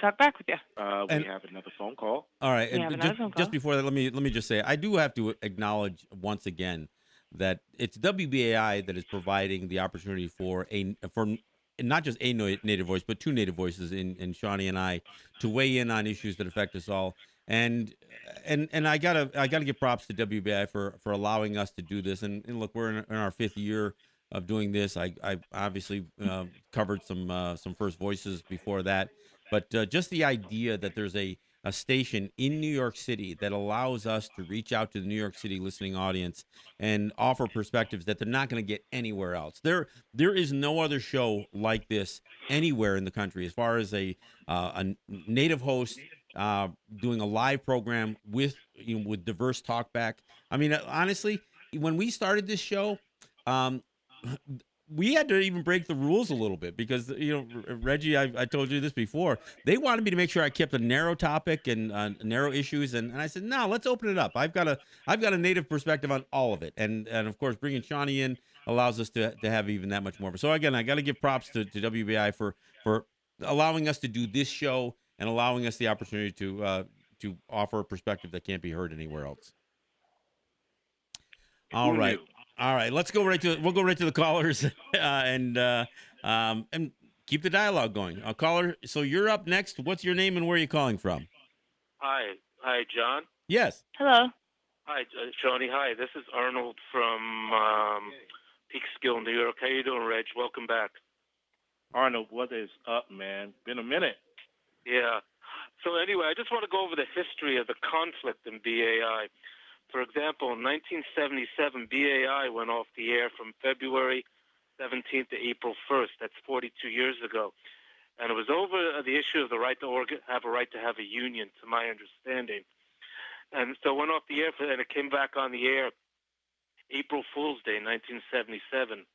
talk back with you. We have another phone call. All right, We have and another phone call. just before that, let me just say I do have to acknowledge once again that it's WBAI that is providing the opportunity for not just a native voice, but two native voices in Shawnee and I to weigh in on issues that affect us all. And I gotta give props to WBAI for allowing us to do this. And look, we're in our fifth year of doing this. I obviously covered some first voices before that, but just the idea that there's a station in New York City that allows us to reach out to the New York City listening audience and offer perspectives that they're not going to get anywhere else. There is no other show like this anywhere in the country as far as a native host doing a live program with diverse talkback. I mean, honestly, when we started this show, we had to even break the rules a little bit because Reggie, I told you this before. They wanted me to make sure I kept a narrow topic and narrow issues, and I said no, let's open it up. I've got a native perspective on all of it, and of course bringing Shawnee in allows us to have even that much more. So again, I got to give props to WBI for allowing us to do this show and allowing us the opportunity to offer a perspective that can't be heard anywhere else. All right. We'll go right to the callers and keep the dialogue going. Caller, so you're up next. What's your name and where are you calling from? Hi, John. Yes. Hello. Hi, Shawnee. Hi, this is Arnold from Peekskill, New York. How you doing, Reg? Welcome back. Arnold, what is up, man? Been a minute. Yeah. So anyway, I just want to go over the history of the conflict in BAI. For example, in 1977, BAI went off the air from February 17th to April 1st. That's 42 years ago. And it was over the issue of the right to have a union, to my understanding. And so it went off the air, and it came back on the air April Fool's Day, 1977.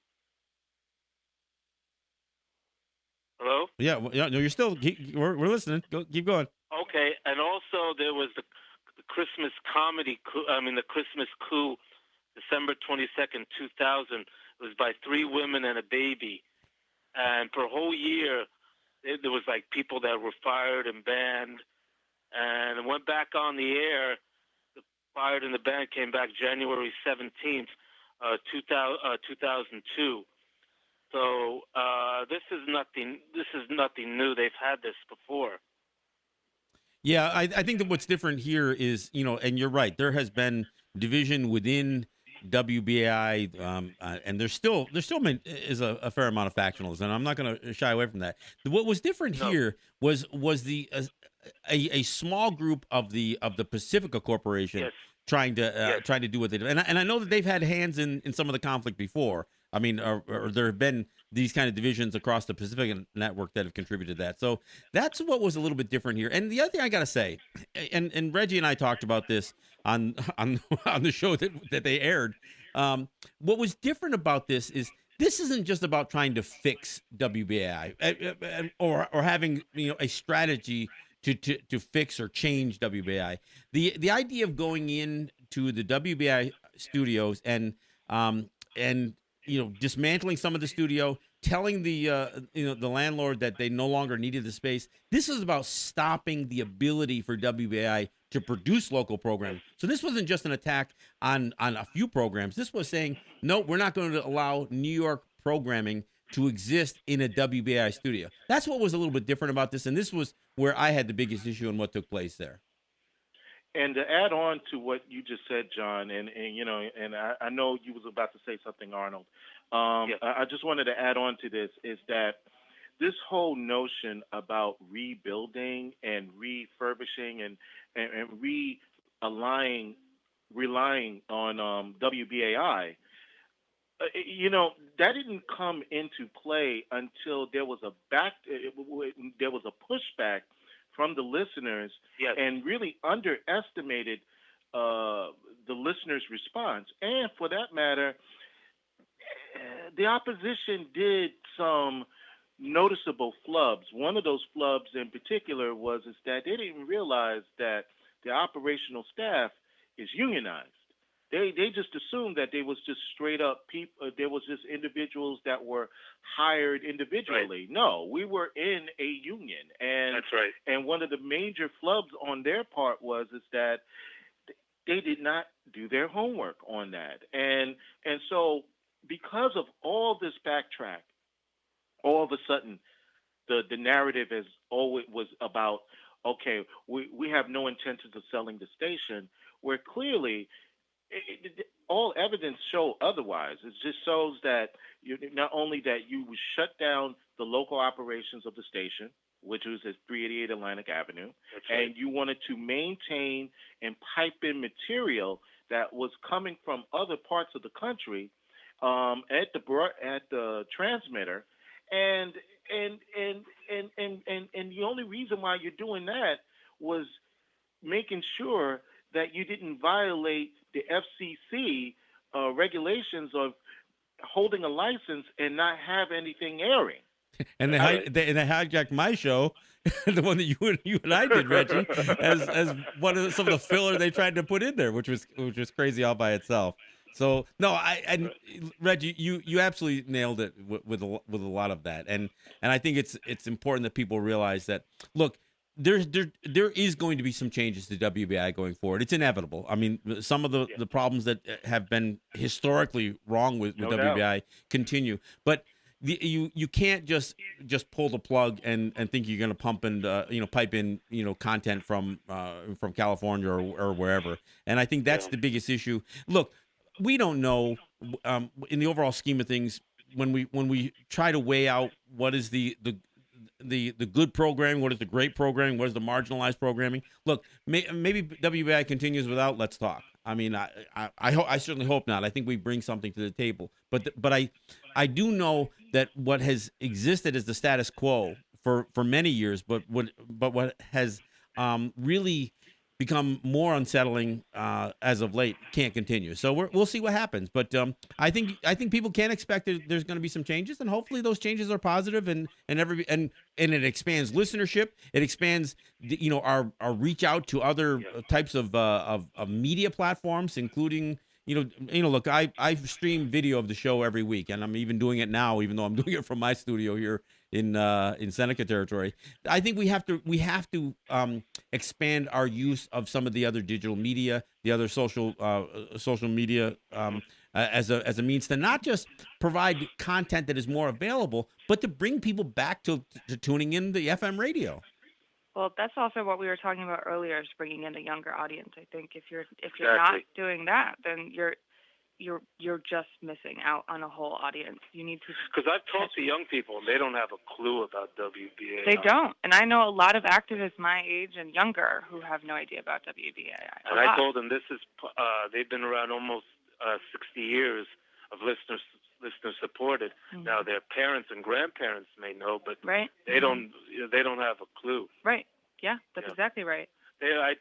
Hello? Yeah, no, you're still, we're listening. Keep going. Okay, and also there was the Christmas comedy, the Christmas coup, December 22nd, 2000. It was by three women and a baby. And for a whole year, there was like people that were fired and banned. And it went back on the air. The fired and the banned came back January 17th, 2002. So this is nothing new. They've had this before. Yeah, I think that what's different here is, and you're right, there has been division within WBAI, and there still is a fair amount of factionalism, and I'm not going to shy away from that. What was different here was the a small group of the Pacifica Corporation trying to do what they do, and I know that they've had hands in some of the conflict before. I mean, or there have been these kind of divisions across the Pacific network that have contributed to that. So that's what was a little bit different here. And the other thing I got to say, and Reggie and I talked about this on the show that they aired. What was different about this isn't just about trying to fix WBAI or having a strategy to fix or change WBAI. The idea of going into the WBAI studios and dismantling some of the studio, telling the landlord that they no longer needed the space. This is about stopping the ability for WBAI to produce local programming. So this wasn't just an attack on a few programs. This was saying, no, we're not going to allow New York programming to exist in a WBAI studio. That's what was a little bit different about this, and this was where I had the biggest issue and what took place there. And to add on to what you just said, John, and I know you was about to say something, Arnold. I just wanted to add on to this is that this whole notion about rebuilding and refurbishing and relying on WBAI, that didn't come into play until there was a pushback from the listeners and really underestimated the listener's response. And for that matter, the opposition did some noticeable flubs. One of those flubs in particular was is that they didn't realize that the operational staff is unionized. They just assumed that they was just straight up people. There was just individuals that were hired individually. Right. No, we were in a union, and That's right. and one of the major flubs on their part was is that they did not do their homework on that, and so because of all this backtrack, all of a sudden the narrative is always was about okay, we have no intentions of selling the station, where clearly all evidence show otherwise. It just shows that not only that you would shut down the local operations of the station, which was at 388 Atlantic Avenue, That's right. and you wanted to maintain and pipe in material that was coming from other parts of the country at the transmitter, and and the only reason why you're doing that was making sure that you didn't violate the FCC regulations of holding a license and not have anything airing. And they hijacked my show, the one that you and I did, Reggie, as one of some of the filler they tried to put in there, which was crazy all by itself. So no, Reggie, you absolutely nailed it with a lot of that, and I think it's important that people realize that look. There is going to be some changes to WBAI going forward. It's inevitable. I mean, some of the problems that have been historically wrong with WBAI continue, but you can't just pull the plug and think you're going to pump and pipe in content from California or wherever. And I think that's the biggest issue. Look, we don't know in the overall scheme of things when we try to weigh out what is the good programming, what is the great programming, what is the marginalized programming. Look, maybe WBAI continues without Let's Talk. I mean, I certainly hope not. I think we bring something to the table. But I do know that what has existed as the status quo for many years, but what has really become more unsettling as of late can't continue. So we'll see what happens. But I think people can expect there's going to be some changes, and hopefully those changes are positive and it expands listenership. It expands our reach out to other types of media platforms, including. Look, I stream video of the show every week, and I'm even doing it now, even though I'm doing it from my studio here in Seneca territory. I think we have to expand our use of some of the other digital media, the other social media as a means to not just provide content that is more available, but to bring people back to tuning in the FM radio. Well, that's also what we were talking about earlier, is bringing in a younger audience. I think if you're Exactly. not doing that, then you're just missing out on a whole audience. You need to. Because I've talked to young people, and they don't have a clue about WBAI. They don't, and I know a lot of activists my age and younger who have no idea about WBAI. And I told them this is they've been around almost 60 years of listener supported. Mm-hmm. Now their parents and grandparents may know, but right. they don't have a clue. Right. Yeah, that's exactly right. I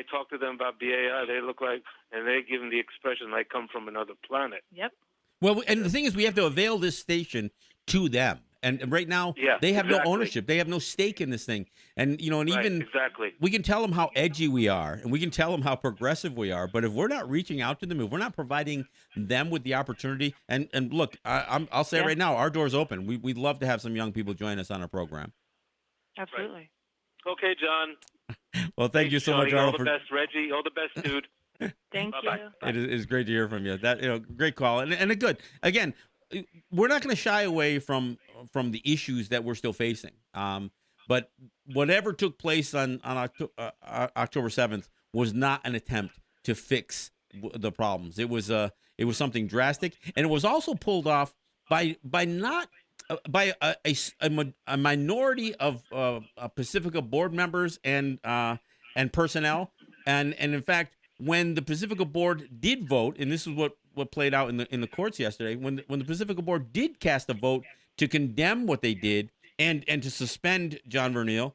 talk to them about BAI. They look like, and they give them the expression, I come from another planet. Yep. Well, and the thing is, we have to avail this station to them. And right now, they have no ownership. They have no stake in this thing. And, and even we can tell them how edgy we are, and we can tell them how progressive we are. But if we're not reaching out to them, if we're not providing them with the opportunity, and look, I'll say it right now, our door's open. We'd love to have some young people join us on our program. Absolutely. Right. Okay, John. Well, thank you so much, All Arnold. the best, Reggie. All the best, dude. Thank Bye-bye. you. It is great to hear from you. That great call, and a good. Again, we're not going to shy away from the issues that we're still facing. But whatever took place on October 7th was not an attempt to fix the problems. It was something drastic, and it was also pulled off by a minority of Pacifica board members and personnel, and in fact, when the Pacifica board did vote, and this is what played out in the courts yesterday, when the Pacifica board did cast a vote to condemn what they did and to suspend John Vernile,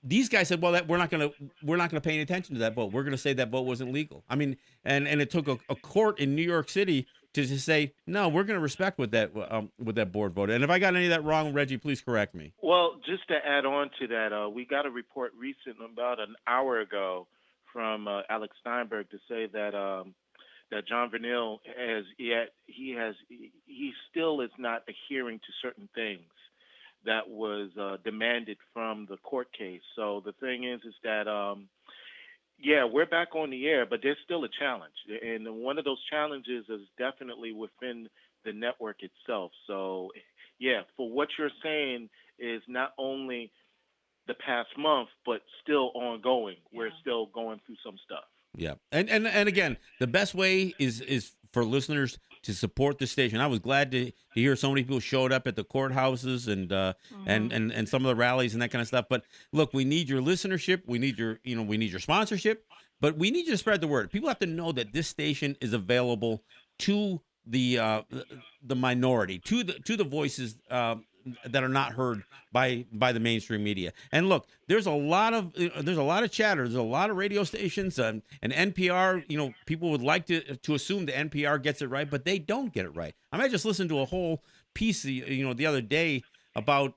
these guys said, well, that we're not going to pay any attention to that vote. We're going to say that vote wasn't legal. I mean, and it took a court in New York City to just say, no, we're going to respect what that board voted. And if I got any of that wrong, Reggie, please correct me. Well, just to add on to that, we got a report recent, about an hour ago, from Alex Steinberg to say that that John Vernil he still is not adhering to certain things that was demanded from the court case. So the thing is that yeah, we're back on the air, but there's still a challenge, and one of those challenges is definitely within the network itself. So yeah, for what you're saying is not only the past month, but still ongoing. Yeah. We're still going through some stuff. Yeah, and again, the best way is for listeners to support the station. I was glad to hear so many people showed up at the courthouses and some of the rallies and that kind of stuff. But look, we need your listenership. We need your sponsorship. But we need you to spread the word. People have to know that this station is available to the minority, to the voices that are not heard by the mainstream media. And look, there's a lot of chatter. There's a lot of radio stations and NPR. People would like to assume the NPR gets it right, but they don't get it right. I mean, I just listened to a whole piece, the other day about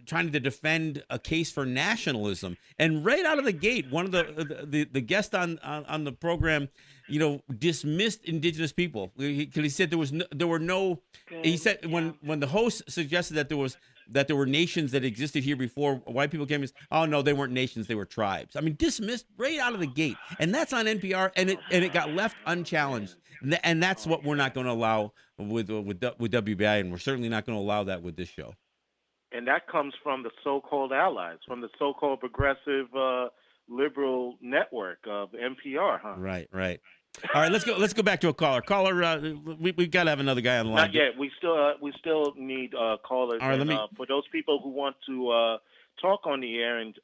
trying to defend a case for nationalism, and right out of the gate, one of the guests on the program, dismissed indigenous people. He said there were no. He said when the host suggested that there were nations that existed here before white people came, oh no, they weren't nations, they were tribes. I mean, dismissed right out of the gate, and that's on NPR, and it got left unchallenged, and that's what we're not going to allow with WBAI, and we're certainly not going to allow that with this show. And that comes from the so-called allies, from the so-called progressive liberal network of NPR, huh? Right. All right, let's go back to a caller. Caller, we've got to have another guy on the line. Not yet. We still need callers. All right, for those people who want to talk on the air and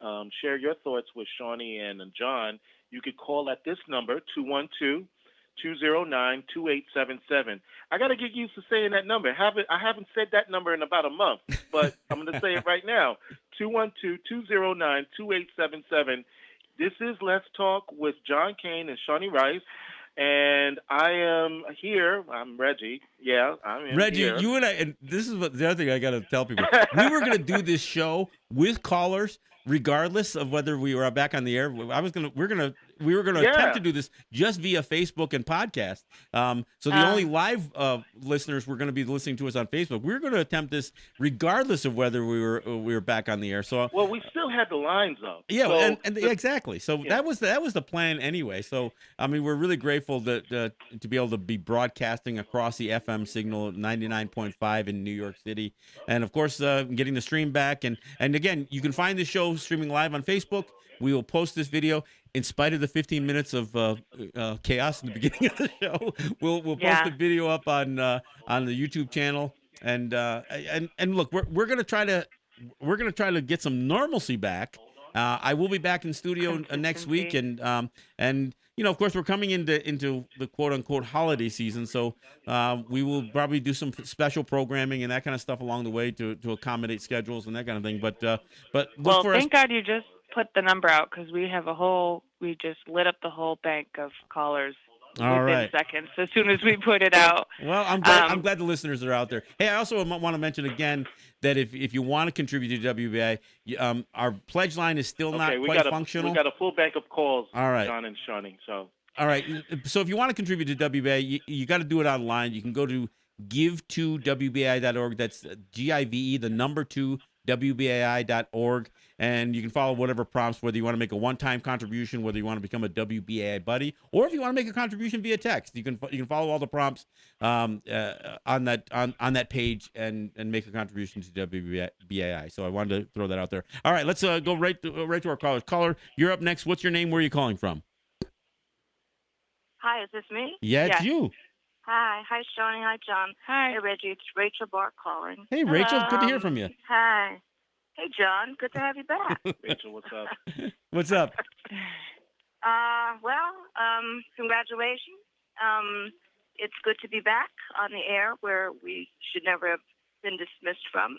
share your thoughts with Shawnee and John, you could call at this number, 212-209-2877. I got to get used to saying that number. I haven't said that number in about a month, but I'm going to say it right now. 212-209-2877. This is Let's Talk with John Kane and Shawnee Rice. And I am here. I'm Reggie. Yeah, I'm here. Reggie, you and I, and this is the other thing I got to tell people. We were going to do this show with callers, regardless of whether we were back on the air. We were going to attempt to do this just via Facebook and podcast. So the only live listeners were going to be listening to us on Facebook. We were going to attempt this regardless of whether we were back on the air. So we still had the lines up. Yeah, so exactly. So that was the plan anyway. So I mean, we're really grateful to be able to be broadcasting across the FM signal 99.5 in New York City, and of course getting the stream back. And again, you can find the show streaming live on Facebook. We will post this video. In spite of the 15 minutes of chaos in the beginning of the show, we'll post the video up on the YouTube channel. And look, we're gonna try to get some normalcy back. I will be back in studio next week, and of course we're coming into the quote unquote holiday season, so we will probably do some special programming and that kind of stuff along the way to accommodate schedules and that kind of thing. But look for thank God you just put the number out, because we just lit up the whole bank of callers within seconds as soon as we put it out. Well, I'm glad the listeners are out there. Hey, I also want to mention again that if you want to contribute to WBAI, our pledge line is still not quite functional. We got a full bank of calls, all right, John and Shawnee. So all right, so if you want to contribute to WBAI, you got to do it online. You can go to give2wbai.org. That's GIVE, the number 2, WBAI.org, and you can follow whatever prompts, whether you want to make a one-time contribution, whether you want to become a WBAI buddy, or if you want to make a contribution via text. You can follow all the prompts on that page and make a contribution to WBAI. So I wanted to throw that out there. All right, let's go right to our callers. Caller, you're up next. What's your name? Where are you calling from? Hi, is this me? Yeah, it's you. Hi, Shawnee. Hi, John. Hi. Hey, Reggie. It's Rachel Barr calling. Hey, Rachel. Good to hear from you. Hi. Hey, John. Good to have you back. Rachel, what's up? What's up? Congratulations. It's good to be back on the air, where we should never have been dismissed from.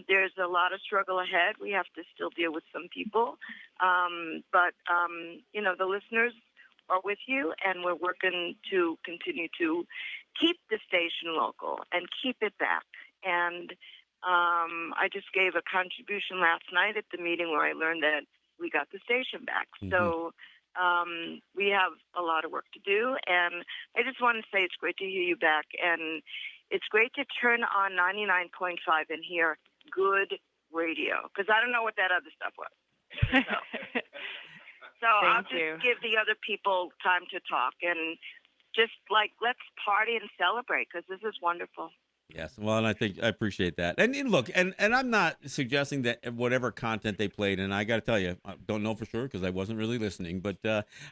There's a lot of struggle ahead. We have to still deal with some people. But the listeners are with you, and we're working to continue to keep the station local and keep it back. And I just gave a contribution last night at the meeting where I learned that we got the station back. Mm-hmm. So we have a lot of work to do. And I just want to say it's great to hear you back. And it's great to turn on 99.5 and hear good radio, because I don't know what that other stuff was. So I'll just give the other people time to talk and just let's party and celebrate, because this is wonderful. Yes, well, and I appreciate that. And look, and I'm not suggesting that whatever content they played, and I got to tell you, I don't know for sure because I wasn't really listening, but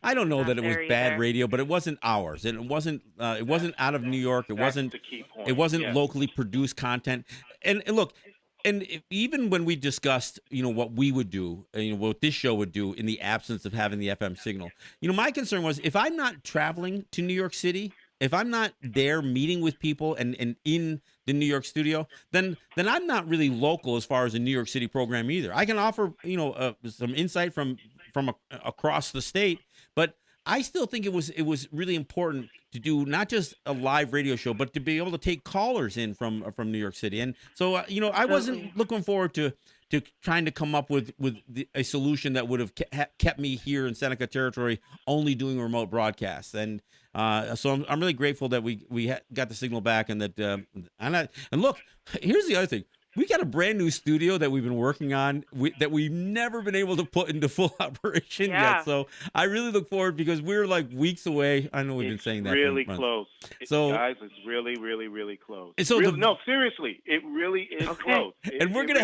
I don't know that it was bad radio, but it wasn't ours, and it wasn't out of New York. It wasn't locally produced content. And look, and even when we discussed, what we would do, what this show would do in the absence of having the FM signal, my concern was if I'm not traveling to New York City, if I'm not there meeting with people and in the New York studio, then I'm not really local as far as a New York City program either. I can offer, some insight from across the state, but I still think it was really important to do not just a live radio show, but to be able to take callers in from New York City. And so, I wasn't looking forward to trying to come up with a solution that would have kept me here in Seneca Territory only doing remote broadcasts. And so I'm really grateful that we got the signal back, and that and look, here's the other thing. We got a brand new studio that we've been working on that we've never been able to put into full operation yet. So I really look forward, because we're like weeks away. I know we've been saying that. Really close. So guys, it's really, really, really close. And so no, seriously, it really is close. And we're gonna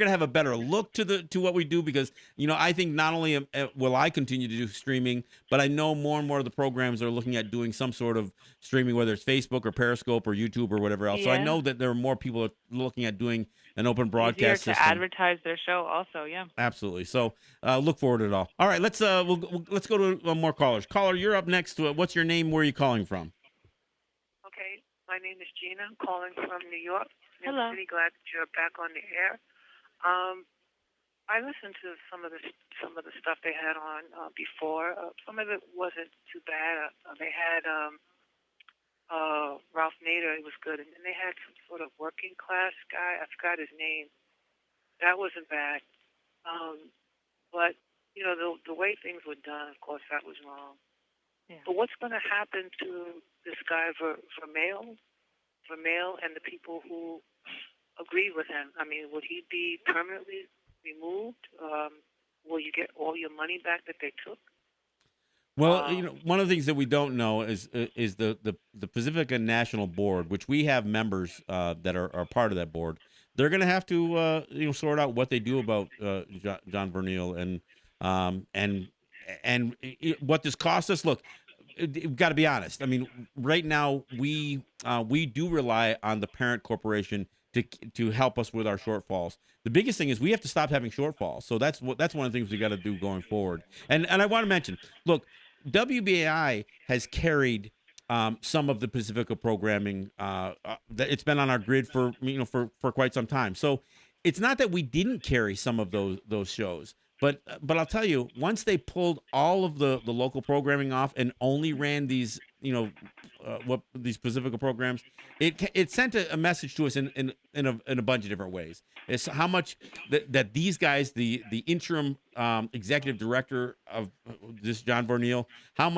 have a better look to what we do, because I think not only will I continue to do streaming, but I know more and more of the programs are looking at doing some sort of streaming, whether it's Facebook or Periscope or YouTube or whatever else. Yeah. So I know that there are more people are looking at doing an open broadcast system. To advertise their show also, yeah. Absolutely. So look forward to it all. All right, let's let's go to more callers. Caller, you're up next. What's your name? Where are you calling from? Okay, my name is Gina. I'm calling from New York. Hello. City. Glad that you're back on the air. I listened to some of the stuff they had on before. Some of it wasn't too bad. They had Ralph Nader. It was good, and then they had some sort of working class guy. I forgot his name. That wasn't bad. But the way things were done, of course, that was wrong. Yeah. But what's going to happen to this guy Vermeil, and the people who agreed with him? I mean, would he be permanently removed? Will you get all your money back that they took? Well, one of the things that we don't know is the Pacifica National Board, which we have members that are part of that board. They're going to have to sort out what they do about John Vermeil and what this costs us. Look, we've got to be honest. I mean, right now we do rely on the parent corporation to help us with our shortfalls. The biggest thing is we have to stop having shortfalls. So that's one of the things we got to do going forward. And I want to mention, look, WBAI has carried some of the Pacifica programming. It's been on our grid for quite some time. So it's not that we didn't carry some of those shows, but I'll tell you, once they pulled all of the local programming off and only ran these these Pacifica programs, it sent a message to us in a bunch of different ways. It's how much that these guys, the interim executive director of this John Vermeil, how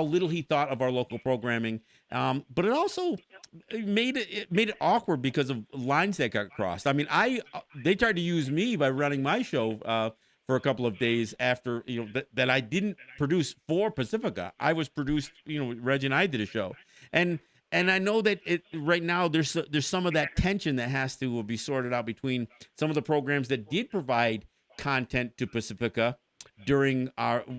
little he thought of our local programming, but it also made it awkward because of lines that got crossed. I mean, they tried to use me by running my show for a couple of days after that I didn't produce for Pacifica. I was produced, Reggie and I did a show, and I know that right now there's some of that tension that has to be sorted out between some of the programs that did provide content to Pacifica during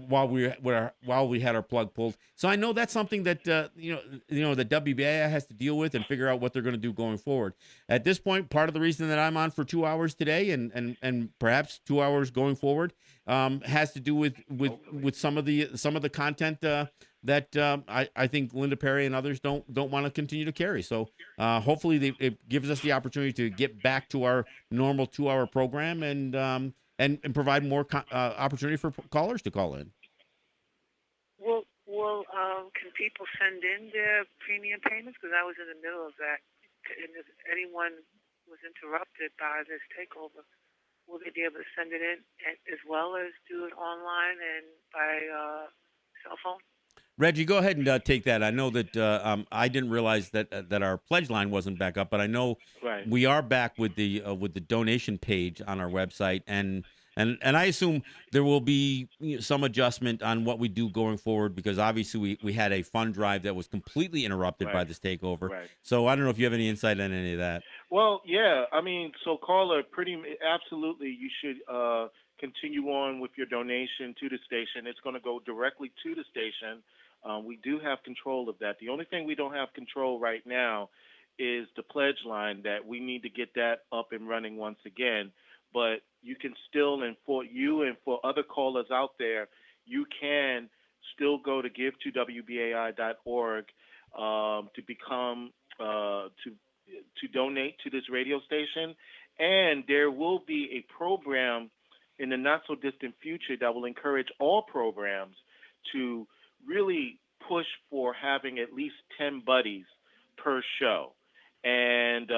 while we had our plug pulled. So I know that's something that the WBAI has to deal with and figure out what they're going to do going forward. At this point, part of the reason that I'm on for 2 hours today and perhaps 2 hours going forward has to do with some of the content that I think Linda Perry and others don't want to continue to carry. So hopefully it gives us the opportunity to get back to our normal 2-hour program and provide more opportunity for callers to call in. Can people send in their premium payments? Because I was in the middle of that. And if anyone was interrupted by this takeover, will they be able to send it in as well as do it online and by cell phone? Reggie, go ahead and take that. I know that I didn't realize that our pledge line wasn't back up, but I know Right. we are back with the donation page on our website, and I assume there will be some adjustment on what we do going forward, because obviously we had a fund drive that was completely interrupted by this takeover. Right. So I don't know if you have any insight on any of that. Well, yeah. I mean, so caller, absolutely, you should continue on with your donation to the station. It's going to go directly to the station. We do have control of that. The only thing we don't have control right now is the pledge line, that we need to get that up and running once again. But you can still, and for you and for other callers out there, you can still go to give2wbai.org to become to donate to this radio station. And there will be a program in the not so distant future that will encourage all programs to really push for having at least 10 buddies per show. And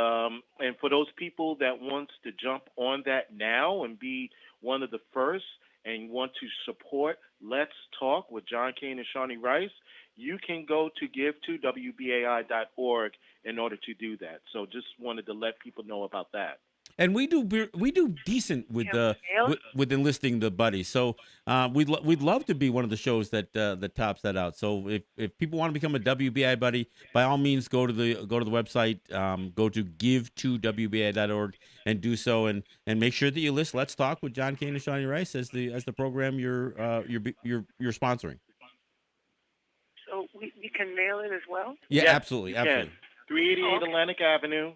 for those people that wants to jump on that now and be one of the first and want to support Let's Talk with John Kane and Shawnee Rice, you can go to give2wbai.org in order to do that. So just wanted to let people know about that. And we do decent with with enlisting the buddies. So we'd love to be one of the shows that tops that out. So if people want to become a WBI buddy, by all means go to the website, go to give2wbai.org and do so, and make sure that you list Let's Talk with John Kane and Shawnee Rice as the program you're sponsoring. So we can mail it as well? Yeah, yes, absolutely. 388 Atlantic Avenue.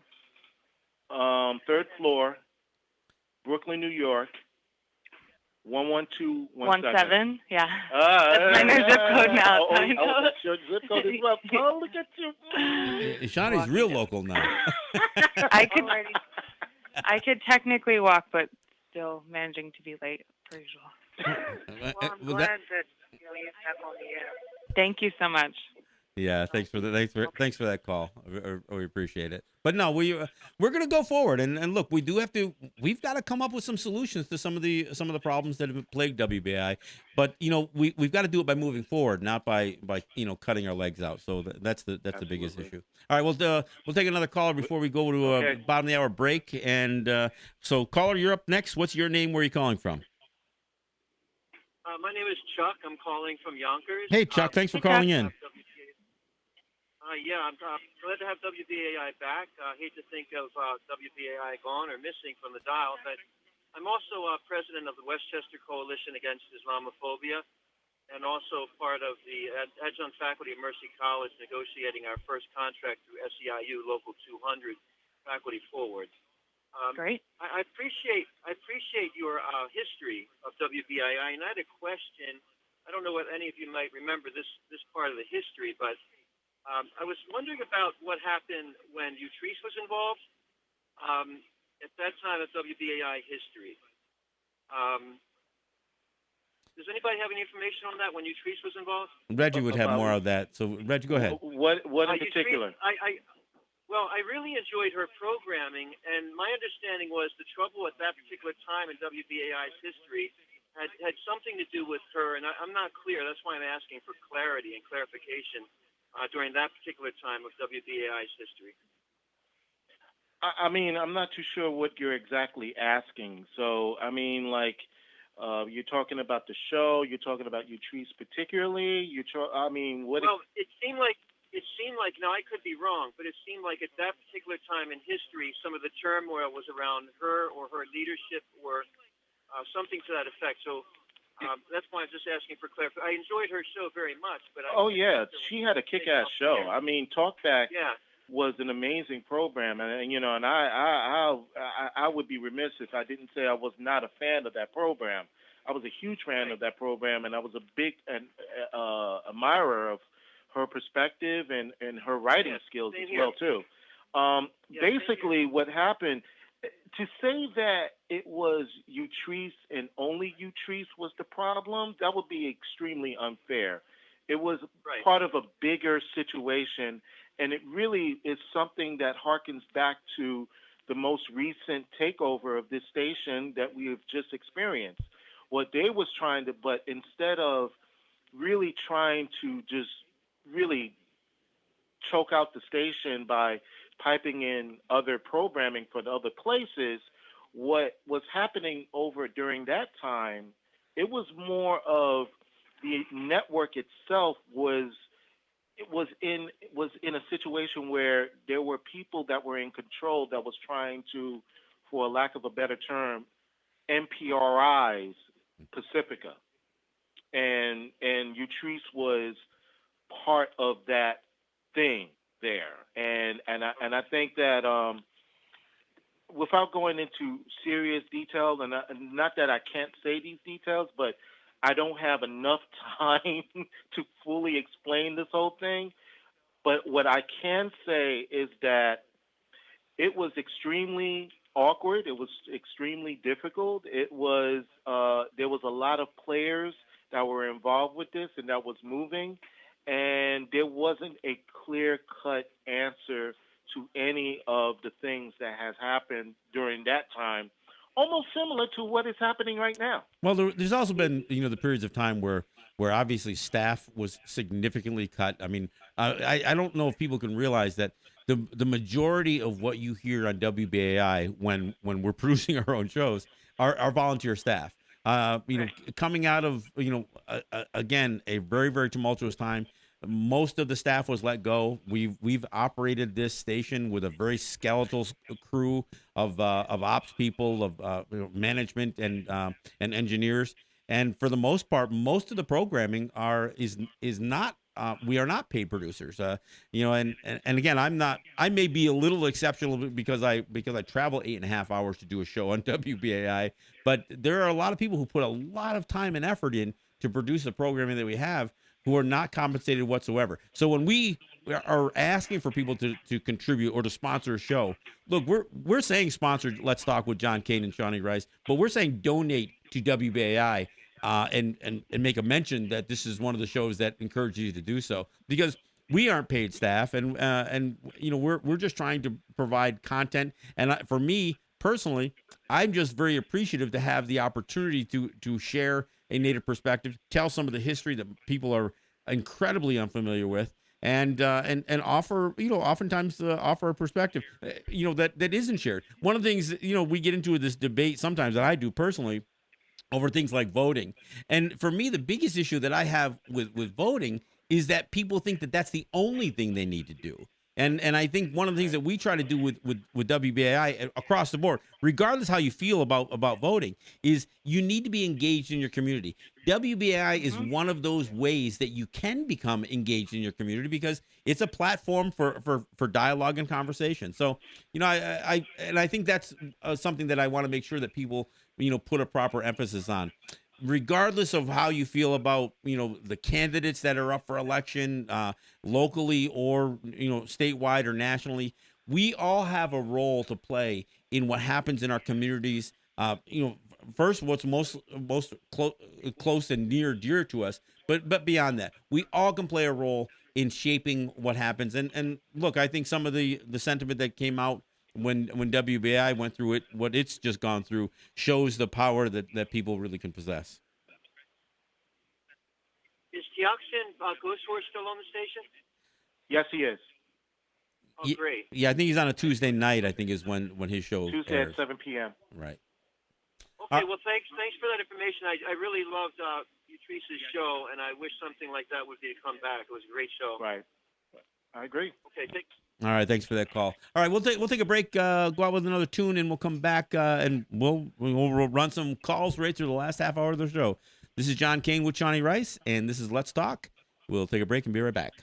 3rd floor, Brooklyn, New York, 11217. Yeah. That's my new zip code now. That's your zip code as well. Oh, look at you. Shawnee's real local now. I could technically walk, but still managing to be late per usual. Well, I'm glad that you're back on the air. Thank you so much. Yeah, thanks for that call. We appreciate it. But no, we're going to go forward, and look, we've got to come up with some solutions to some of the problems that have plagued WBAI. But we've got to do it by moving forward, not by cutting our legs out. So that's the biggest issue. All right, we'll take another caller before we go to a bottom of the hour break. And so, caller, you're up next. What's your name? Where are you calling from? My name is Chuck. I'm calling from Yonkers. Hey, Chuck. Thanks for calling in. I'm glad to have WBAI back. I hate to think of WBAI gone or missing from the dial, but I'm also president of the Westchester Coalition Against Islamophobia, and also part of the adjunct faculty at Mercy College negotiating our first contract through SEIU Local 200 Faculty Forward. Great. I appreciate your history of WBAI, and I had a question. I don't know what any of you might remember this part of the history, but I was wondering about what happened when Utrice was involved at that time of WBAI history. Does anybody have any information on that when Utrice was involved? Reggie would have more of that. So, Reggie, go ahead. What in particular? I really enjoyed her programming, and my understanding was the trouble at that particular time in WBAI's history had something to do with her, and I'm not clear. That's why I'm asking for clarity and clarification during that particular time of WBAI's history. I mean, I'm not too sure what you're exactly asking. So, I mean, you're talking about the show. You're talking about Utrice particularly. What? Well, it seemed like. Now I could be wrong, but it seemed like at that particular time in history, some of the turmoil was around her or her leadership or something to that effect. So. That's why I'm just asking for clarification. I enjoyed her show very much, but she had a kick-ass show. I mean, Talkback was an amazing program, and I would be remiss if I didn't say I was not a fan of that program. I was a huge fan of that program, and I was a big admirer of her perspective and her writing skills as well too. Basically, what happened to say that it was Utrice and only Utrice was the problem, that would be extremely unfair. It was part of a bigger situation, and it really is something that harkens back to the most recent takeover of this station that we have just experienced. What they was trying to, but instead of really trying to just really choke out the station by piping in other programming for the other places, what was happening over during that time, it was more of the network itself was in a situation where there were people that were in control that was trying to, for a lack of a better term, NPRI's Pacifica, and Utrice was part of that thing there, and I think that without going into serious detail, and not that I can't say these details, but I don't have enough time to fully explain this whole thing. But what I can say is that it was extremely awkward. It was extremely difficult. It was there was a lot of players that were involved with this and that was moving, and there wasn't a clear-cut answer to any of the things that has happened during that time. Almost similar to what is happening right now. Well, there's also been, the periods of time where obviously staff was significantly cut. I mean, I don't know if people can realize that the majority of what you hear on WBAI when we're producing our own shows are volunteer staff. Coming out of again a very, very tumultuous time. Most of the staff was let go. We've operated this station with a very skeletal crew of ops people, of management and engineers. And for the most part, most of the programming is not. We are not paid producers. And again, I may be a little exceptional because I travel 8.5 hours to do a show on WBAI, but there are a lot of people who put a lot of time and effort in to produce the programming that we have, who are not compensated whatsoever. So when we are asking for people to contribute or to sponsor a show, look, we're saying sponsor Let's Talk with John Kane and Shawnee Rice, but we're saying donate to WBAI and make a mention that this is one of the shows that encourages you to do so, because we aren't paid staff, and we're just trying to provide content. And for me personally, I'm just very appreciative to have the opportunity to share a Native perspective, tell some of the history that people are incredibly unfamiliar with, and offer, oftentimes offer a perspective, that isn't shared. One of the things we get into this debate sometimes, that I do personally, over things like voting. And for me, the biggest issue that I have with voting is that people think that that's the only thing they need to do. And I think one of the things that we try to do with WBAI across the board, regardless how you feel about voting, is you need to be engaged in your community. WBAI is one of those ways that you can become engaged in your community, because it's a platform for dialogue and conversation. So, I think that's something that I want to make sure that people, put a proper emphasis on. Regardless of how you feel about the candidates that are up for election, locally or statewide or nationally, we all have a role to play in what happens in our communities. First, what's most close and dear to us, but beyond that, we all can play a role in shaping what happens. And look, I think some of the sentiment that came out when WBAI went through it, what it's just gone through, shows the power that people really can possess. Is Tioxin Gosewar still on the station? Yes, he is. Oh, great. Yeah, I think he's on a Tuesday night, I think is when his show Tuesday airs. at 7 p.m. Right. Okay, well, thanks for that information. I really loved Utrice's show, and I wish something like that would be to come back. It was a great show. Right. I agree. Okay, thanks. All right, thanks for that call. All right, we'll take a break, go out with another tune, and we'll come back and we'll run some calls right through the last half hour of the show. This is John Kane with Shawnee Rice, and this is Let's Talk. We'll take a break and be right back.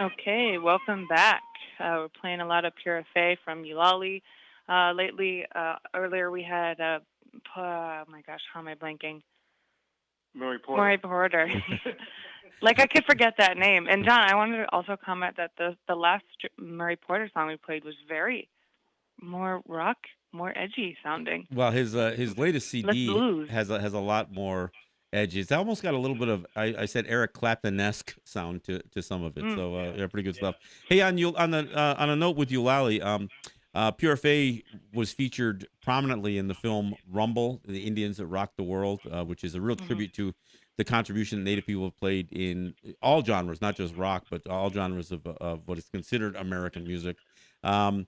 Okay, welcome back. We're playing a lot of Pure Fay from Eulalie. Lately, earlier we had, oh my gosh, how am I blanking? Murray Porter. Murray Porter. Like I could forget that name. And John, I wanted to also comment that the last Murray Porter song we played was very more rock, more edgy sounding. Well, his latest Less CD blues. has a lot more edgy. It's almost got a little bit of I said Eric Clapton-esque sound to some of it. So yeah, pretty good stuff. Hey, on a note with Eulalie, Pure Fay was featured prominently in the film Rumble, the Indians that rocked the world, which is a real tribute to the contribution that Native people have played in all genres, not just rock, but all genres of what is considered American music. And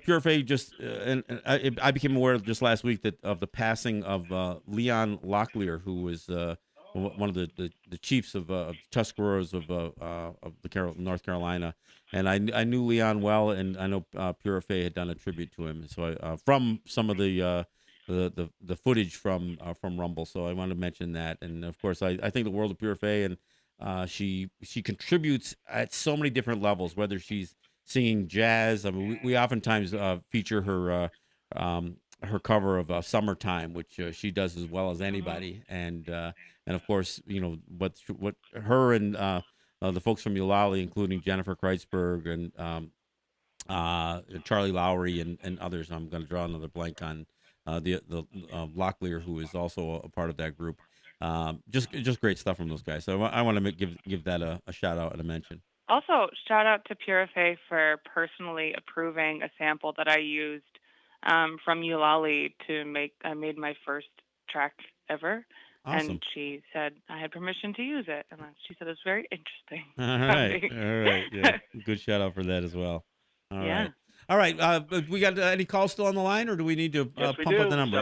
Pure Fay just and I became aware just last week of the passing of Leon Locklear, who was one of the chiefs of Tuscaroras of North Carolina, and I knew Leon well, and I know Pure Fay had done a tribute to him. So from some of the footage from Rumble, so I wanted to mention that, and of course I think the world of Pure Fay, and she contributes at so many different levels, whether she's singing jazz. I mean, we oftentimes feature her cover of "Summertime," which she does as well as anybody, and of course, what her and the folks from Eulalie, including Jennifer Kreitzberg and Charlie Lowry and others. I'm going to draw another blank on the Locklear, who is also a part of that group. Just great stuff from those guys. So I want to give that a shout out and a mention. Also, shout out to Pure Fay for personally approving a sample that I used from Eulalie I made my first track ever. Awesome. And she said I had permission to use it. And she said it was very interesting. All right. Yeah. Good shout out for that as well. All right. We got any calls still on the line, or do we need to pump up the number?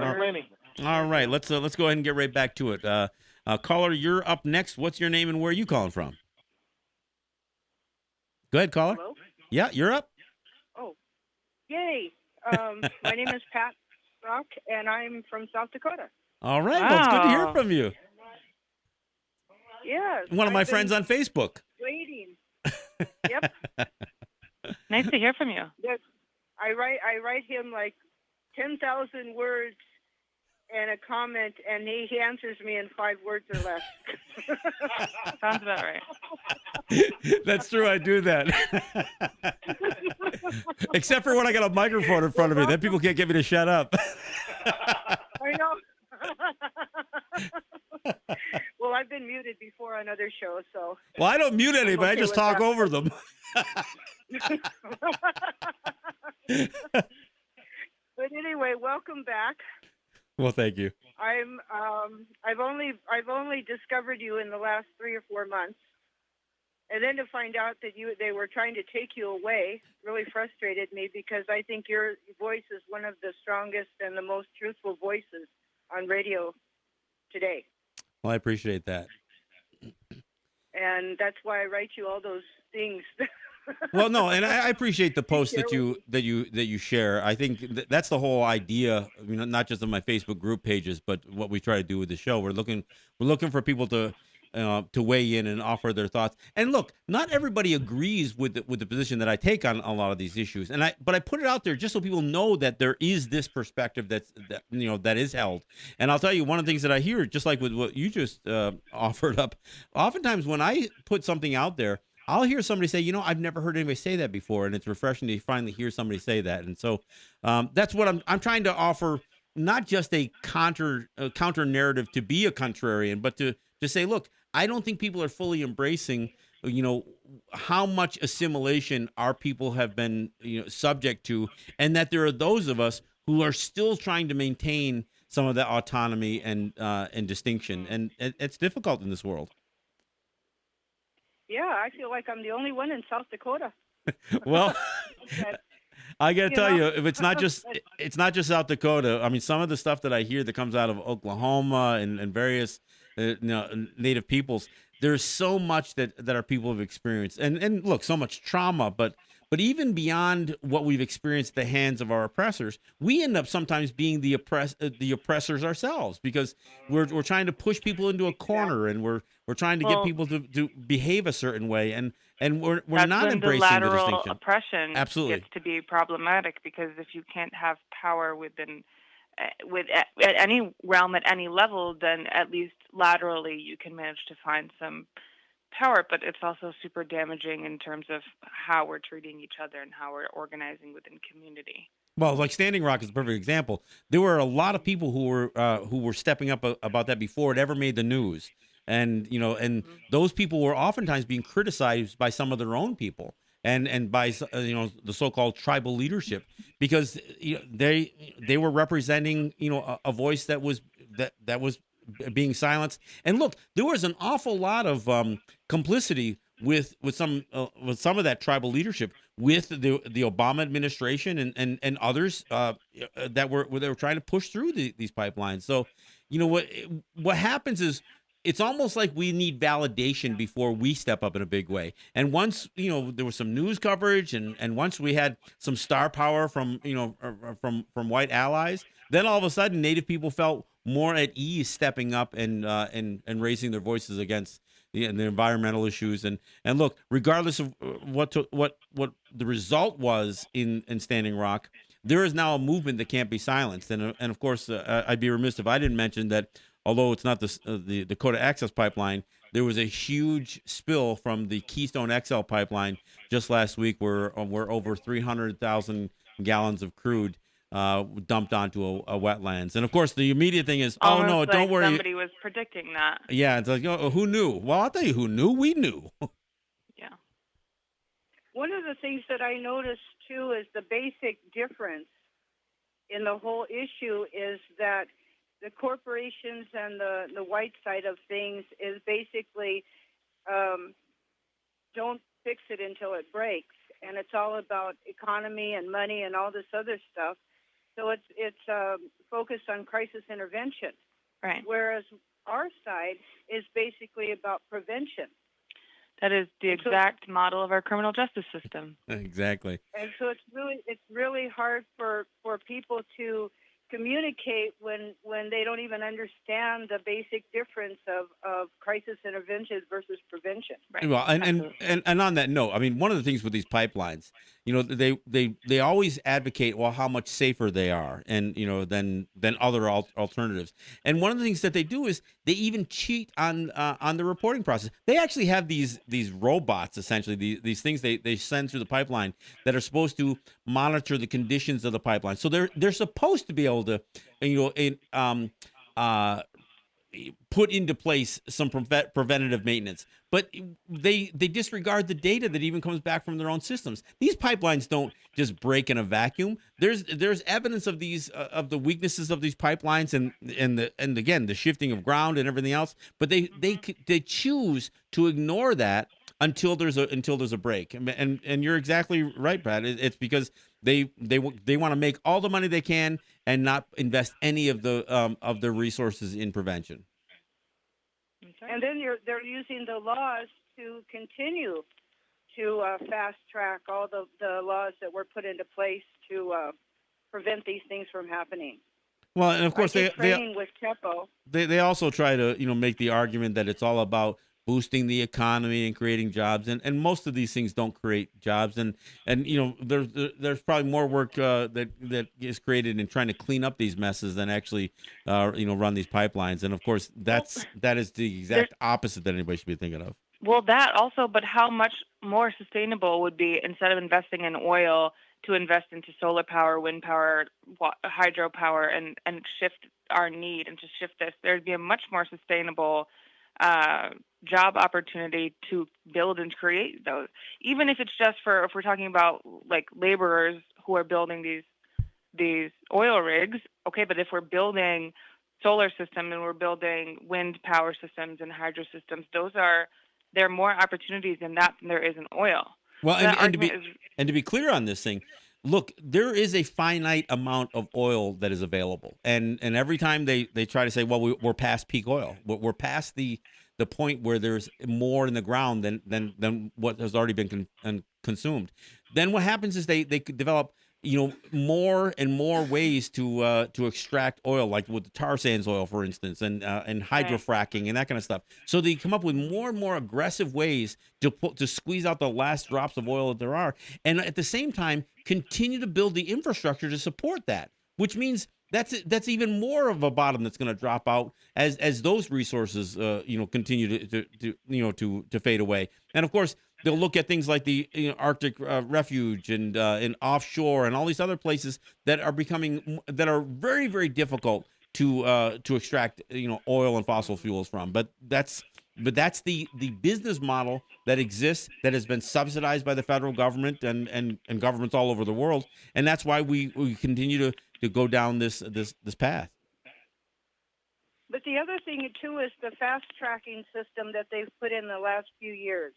All right. Let's go ahead and get right back to it. Caller, you're up next. What's your name and where are you calling from? Go ahead, caller. Hello? Yeah, you're up. Oh, yay. My name is Pat Rock, and I'm from South Dakota. All right. Well, it's good to hear from you. Yes. One of my friends on Facebook. Waiting. Yep. Nice to hear from you. Yes. I write him like 10,000 words and a comment, and he answers me in 5 words or less. Sounds about right. That's true. I do that. Except for when I got a microphone in front of me. Then people can't get me to shut up. I know. Well, I've been muted before on other shows, so. Well, I don't mute anybody. I just talk over them. But anyway, welcome back. Well, thank you. I've only discovered you in the last 3 or 4 months, and then to find out that they were trying to take you away really frustrated me, because I think your voice is one of the strongest and the most truthful voices on radio today. Well, I appreciate that. And that's why I write you all those things. Well, no, and I appreciate the posts that you share. I think that's the whole idea. I mean, not just on my Facebook group pages, but what we try to do with the show. We're looking for people to weigh in and offer their thoughts. And look, not everybody agrees with the position that I take on a lot of these issues. But I put it out there just so people know that there is this perspective that is held. And I'll tell you, one of the things that I hear, just like with what you just offered up, oftentimes when I put something out there, I'll hear somebody say, I've never heard anybody say that before, and it's refreshing to finally hear somebody say that. And so that's what I'm trying to offer, not just a counter narrative to be a contrarian, but to say, look, I don't think people are fully embracing, how much assimilation our people have been, subject to, and that there are those of us who are still trying to maintain some of that autonomy and distinction, and it's difficult in this world. Yeah, I feel like I'm the only one in South Dakota. Well, I got to tell you, if it's not just South Dakota. I mean, some of the stuff that I hear that comes out of Oklahoma and various native peoples, there's so much that our people have experienced, and look, so much trauma, but even beyond what we've experienced at the hands of our oppressors, we end up sometimes being the oppressors ourselves, because we're trying to push people into a corner, and we're trying to get people to behave a certain way, and we're not embracing the lateral distinction. Oppression Absolutely gets to be problematic, because if you can't have power at any realm at any level, then at least laterally you can manage to find some power. But it's also super damaging in terms of how we're treating each other and how we're organizing within community. Well, like Standing Rock is a perfect example. There were a lot of people who were stepping up about that before it ever made the news, and those people were oftentimes being criticized by some of their own people, and by the so-called tribal leadership, because they were representing a voice that was being silenced. And look, there was an awful lot of complicity with some of that tribal leadership with the Obama administration and others that were trying to push through these pipelines. So what happens is, it's almost like we need validation before we step up in a big way. And once there was some news coverage, and once we had some star power from white allies, then all of a sudden Native people felt more at ease stepping up and raising their voices against the environmental issues. And look, regardless of what the result was in Standing Rock, there is now a movement that can't be silenced. And of course, I'd be remiss if I didn't mention that, although it's not the Dakota Access Pipeline, there was a huge spill from the Keystone XL pipeline just last week, where over 300,000 gallons of crude dumped onto a wetlands. And of course, the immediate thing is, almost oh no, like don't worry. Somebody was predicting that. Yeah, it's like, who knew? Well, I'll tell you who knew. We knew. Yeah. One of the things that I noticed too is the basic difference in the whole issue is that the corporations and the white side of things is basically don't fix it until it breaks, and it's all about economy and money and all this other stuff. So it's focused on crisis intervention, right? Whereas our side is basically about prevention. That is the exact model of our criminal justice system. Exactly. And so it's really hard for people to communicate when they don't even understand the basic difference of crisis intervention versus prevention. Right. Well, and on that note, I mean, one of the things with these pipelines, they always advocate, well, how much safer they are, and than other alternatives. And one of the things that they do is they even cheat on the reporting process. They actually have these robots, essentially these things they send through the pipeline that are supposed to monitor the conditions of the pipeline. So they're supposed to be able to put into place some preventative maintenance, but they disregard the data that even comes back from their own systems. These pipelines don't just break in a vacuum. There's evidence of these of the weaknesses of these pipelines and again the shifting of ground and everything else, but they choose to ignore that until there's a break. And you're exactly right, Brad. It's because they want to make all the money they can and not invest any of their resources in prevention. And then they're using the laws to continue to fast track all the laws that were put into place to prevent these things from happening. Well, and of course with TEPO. They also try to make the argument that it's all about boosting the economy and creating jobs, and most of these things don't create jobs, and there's probably more work that is created in trying to clean up these messes than actually run these pipelines. And of course that is the exact opposite that anybody should be thinking of. Well, that also, but how much more sustainable would be instead of investing in oil to invest into solar power, wind power, hydropower, and shift our need and to shift this? There'd be a much more sustainable uh, job opportunity to build and create those. Even if it's just for, if we're talking about like laborers who are building these oil rigs, okay, but if we're building solar systems and we're building wind power systems and hydro systems, there are more opportunities in that than there is in oil. Well, So that and to be argument is and to be clear on this thing, look, there is a finite amount of oil that is available, and every time they try to say, well, we're past peak oil, we're past the point where there's more in the ground than what has already been consumed. Then what happens is they could develop more and more ways to extract oil, like with the tar sands oil, for instance, and hydrofracking and that kind of stuff. So they come up with more and more aggressive ways to squeeze out the last drops of oil that there are, and at the same time continue to build the infrastructure to support that, which means that's even more of a bottom that's going to drop out as those resources continue to fade away. And of course, they'll look at things like the Arctic refuge and offshore and all these other places that are very, very difficult to extract oil and fossil fuels from. But that's the business model that exists, that has been subsidized by the federal government and governments all over the world, and that's why we continue to go down this path. But the other thing too is the fast tracking system that they've put in the last few years.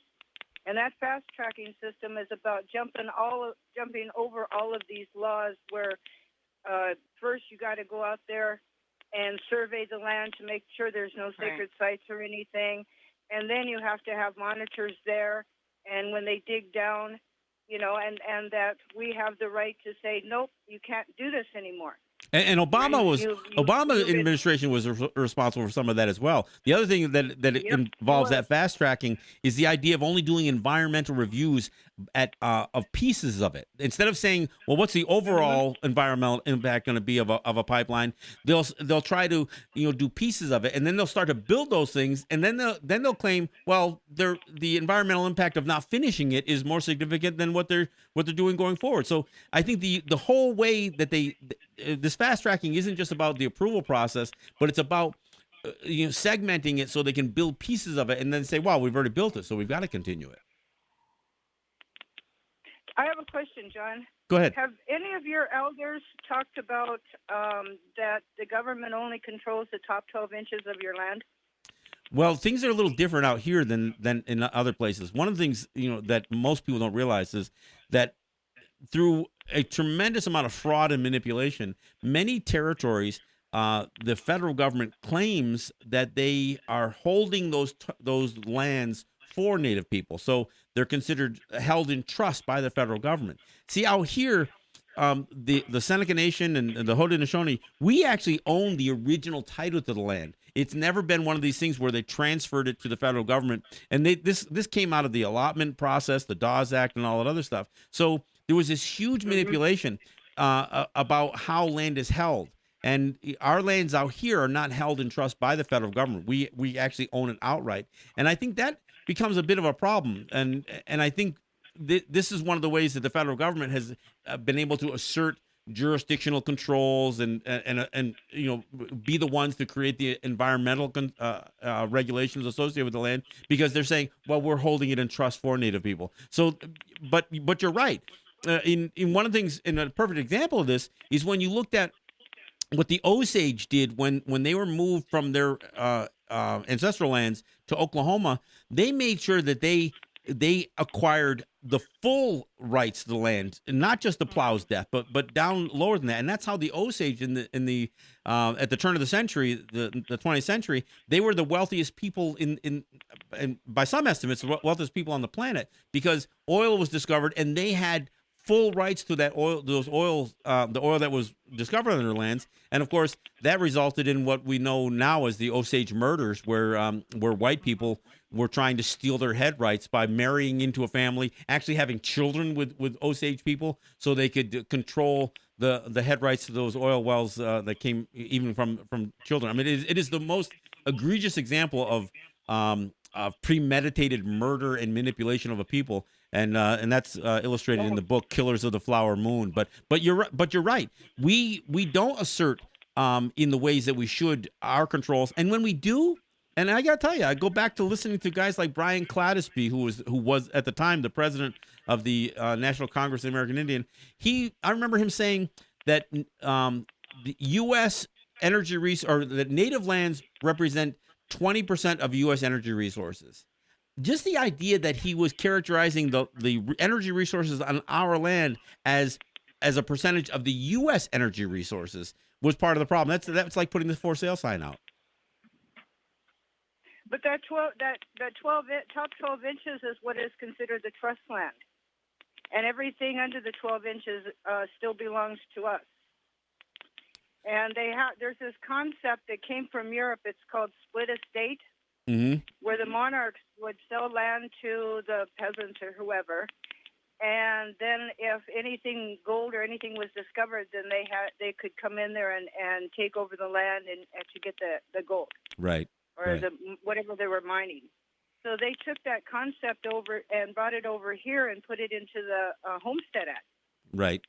And that fast tracking system is about jumping over all of these laws where first you got to go out there and survey the land to make sure there's no sacred sites or anything. And then you have to have monitors there. And when they dig down, and that we have the right to say, nope, you can't do this anymore. And Obama administration was responsible for some of that as well. The other thing that involves that fast tracking is the idea of only doing environmental reviews of pieces of it. Instead of saying, well, what's the overall environmental impact going to be of a pipeline? They'll try to do pieces of it, and then they'll start to build those things, and then they'll claim, well, the environmental impact of not finishing it is more significant than what they're doing going forward. So I think the whole way that this fast tracking isn't just about the approval process, but it's about segmenting it so they can build pieces of it and then say, well, we've already built it, so we've got to continue it. I have a question, John. Go ahead. Have any of your elders talked about that the government only controls the top 12 inches of your land? Well, things are a little different out here than in other places. One of the things that most people don't realize is that through a tremendous amount of fraud and manipulation, many territories, the federal government claims that they are holding those lands for Native people. So they're considered held in trust by the federal government. See, out here, the Seneca Nation and the Haudenosaunee, we actually own the original title to the land. It's never been one of these things where they transferred it to the federal government. And this came out of the allotment process, the Dawes Act, and all that other stuff. So there was this huge manipulation about how land is held. And our lands out here are not held in trust by the federal government. We actually own it outright. And I think that becomes a bit of a problem. And I think this is one of the ways that the federal government has been able to assert jurisdictional controls and be the ones to create the environmental regulations associated with the land, because they're saying, well, we're holding it in trust for Native people. So, but you're right. In one of the things, in a perfect example of this is when you looked at what the Osage did when they were moved from their ancestral lands to Oklahoma. They made sure that they acquired the full rights to the land, and not just the plow's death, but down lower than that. And that's how the Osage at the turn of the century, the 20th century, they were the wealthiest people in by some estimates, the wealthiest people on the planet, because oil was discovered and they had full rights to that oil, the oil that was discovered on their lands. And of course, that resulted in what we know now as the Osage murders, where white people were trying to steal their head rights by marrying into a family, actually having children with Osage people, so they could control the head rights to those oil wells that came even from children. I mean, it is the most egregious example premeditated murder and manipulation of a people, and that's illustrated in the book Killers of the Flower Moon. But you're right. We don't assert in the ways that we should our controls, and when we do. And I got to tell you, I go back to listening to guys like Brian Clattersby, who was at the time the president of the National Congress of the American Indian. I remember him saying that the U.S. energy or that native lands represent 20% of U.S. energy resources. Just the idea that he was characterizing the energy resources on our land as a percentage of the U.S. energy resources was part of the problem. That's like putting the for sale sign out. But that top 12 inches is what is considered the trust land, and everything under the 12 inches still belongs to us. And there's this concept that came from Europe. It's called split estate, where the monarchs would sell land to the peasants or whoever, and then if anything gold or anything was discovered, then they could come in there and take over the land and to get the gold. Right. Or whatever they were mining. So they took that concept over and brought it over here and put it into the Homestead Act. Right.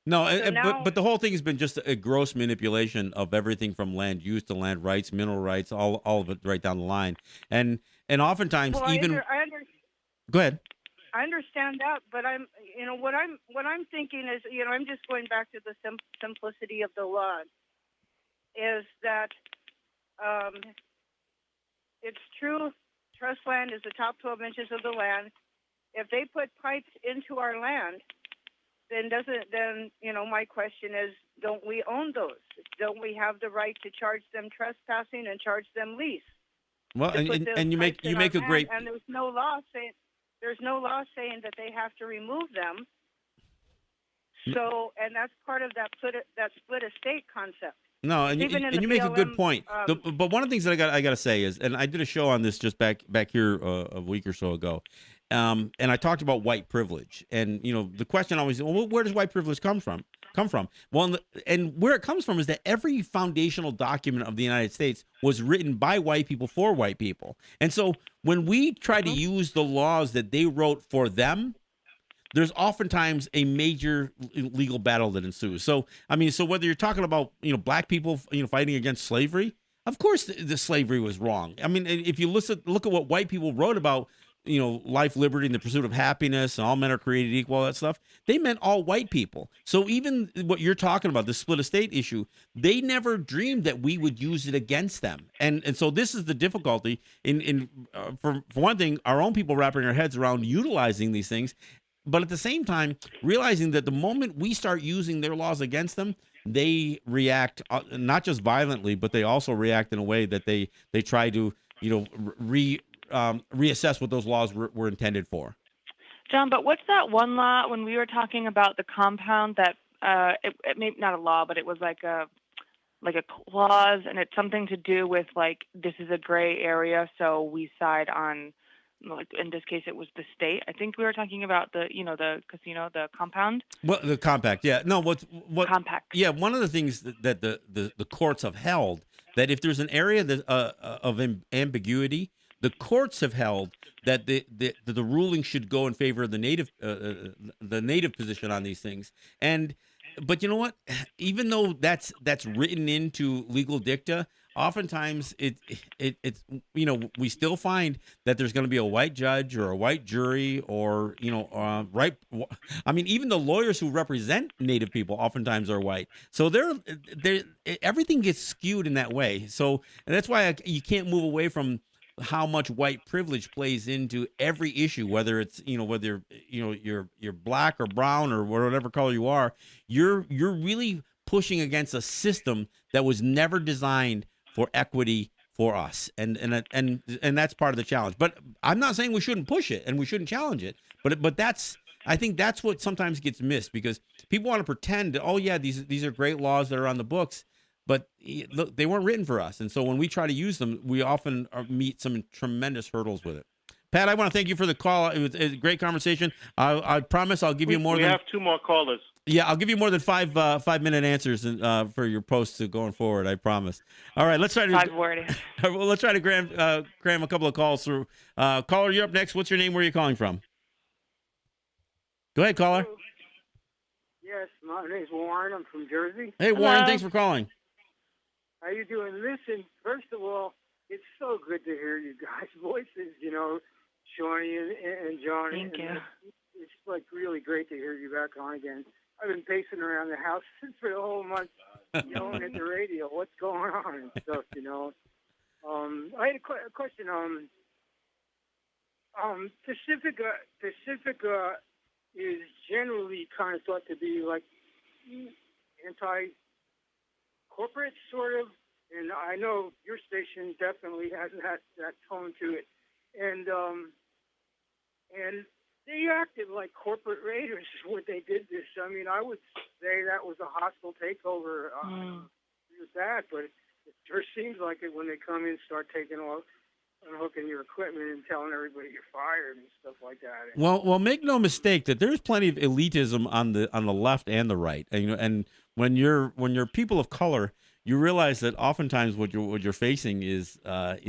No, So now, but the whole thing has been just a gross manipulation of everything from land use to land rights, mineral rights, all of it right down the line. And oftentimes even go ahead. I understand that, but what I'm thinking is, I'm just going back to the simplicity of the law. Is that it's true, trust land is the top 12 inches of the land. If they put pipes into our land, then my question is, don't we own those? Don't we have the right to charge them trespassing and charge them lease? Well, and you make a great. And there's no law saying that they have to remove them. So, and that's part of that split estate concept. No, and you make a good point. But one of the things that I got to say is, and I did a show on this just back here a week or so ago, and I talked about white privilege, and the question always, well, where does white privilege come from? Well, and where it comes from is that every foundational document of the United States was written by white people for white people, and so when we try to use the laws that they wrote for them, there's oftentimes a major legal battle that ensues. So, so whether you're talking about, black people, fighting against slavery, of course the slavery was wrong. If you look at what white people wrote about, life, liberty, and the pursuit of happiness, and all men are created equal, all that stuff, they meant all white people. So even what you're talking about, the split estate issue, they never dreamed that we would use it against them. And so this is the difficulty for one thing, our own people wrapping their heads around utilizing these things. But at the same time, realizing that the moment we start using their laws against them, they react not just violently, but they also react in a way that they try to, reassess what those laws were intended for. John, but what's that one law when we were talking about the compound that it may not a law, but it was like a clause, and it's something to do with like this is a gray area, so we side on. Like in this case, it was the state. I think we were talking about the casino, the compound. Well, the compact, yeah. No, what compact? Yeah, one of the things that the courts have held that if there's an area that, of ambiguity, the courts have held that the ruling should go in favor of the native position on these things. But you know what? Even though that's written into legal dicta, oftentimes it's we still find that there's going to be a white judge or a white jury or right. Even the lawyers who represent Native people oftentimes are white. So everything gets skewed in that way. So and that's why you can't move away from how much white privilege plays into every issue, whether it's whether you're black or brown or whatever color you are. You're really pushing against a system that was never designed for equity for us, and that's part of the challenge. But I'm not saying we shouldn't push it and we shouldn't challenge it. But I think that's what sometimes gets missed because people want to pretend, oh yeah, these are great laws that are on the books, but look, they weren't written for us. And so when we try to use them, we often meet some tremendous hurdles with it. Pat, I want to thank you for the call. It was a great conversation. I promise I'll give you more. We have two more callers. Yeah, I'll give you more than 5 minute answers for your posts going forward. I promise. All right, let's try to 5 word. well, let's try to cram a couple of calls through. Caller, you're up next. What's your name? Where are you calling from? Go ahead, caller. Yes, my name's Warren. I'm from Jersey. Hey, Warren. Thanks for calling. How you doing? Listen, first of all, it's so good to hear you guys' voices. You know, Shawnee and Johnny. Thank you. It's like really great to hear you back on again. I've been pacing around the house for the whole month, yelling at the radio, what's going on and stuff. You know. I had a question. Pacifica is generally kind of thought to be like anti-corporate, sort of, and I know your station definitely has that tone to it, and they acted like corporate raiders when they did this. I mean, I would say that was a hostile takeover with that, but it sure seems like it when they come in and start taking off, unhooking your equipment and telling everybody you're fired and stuff like that. Well, make no mistake that there's plenty of elitism on the left and the right. And, you know, and when you're people of color, you realize that oftentimes what you're facing is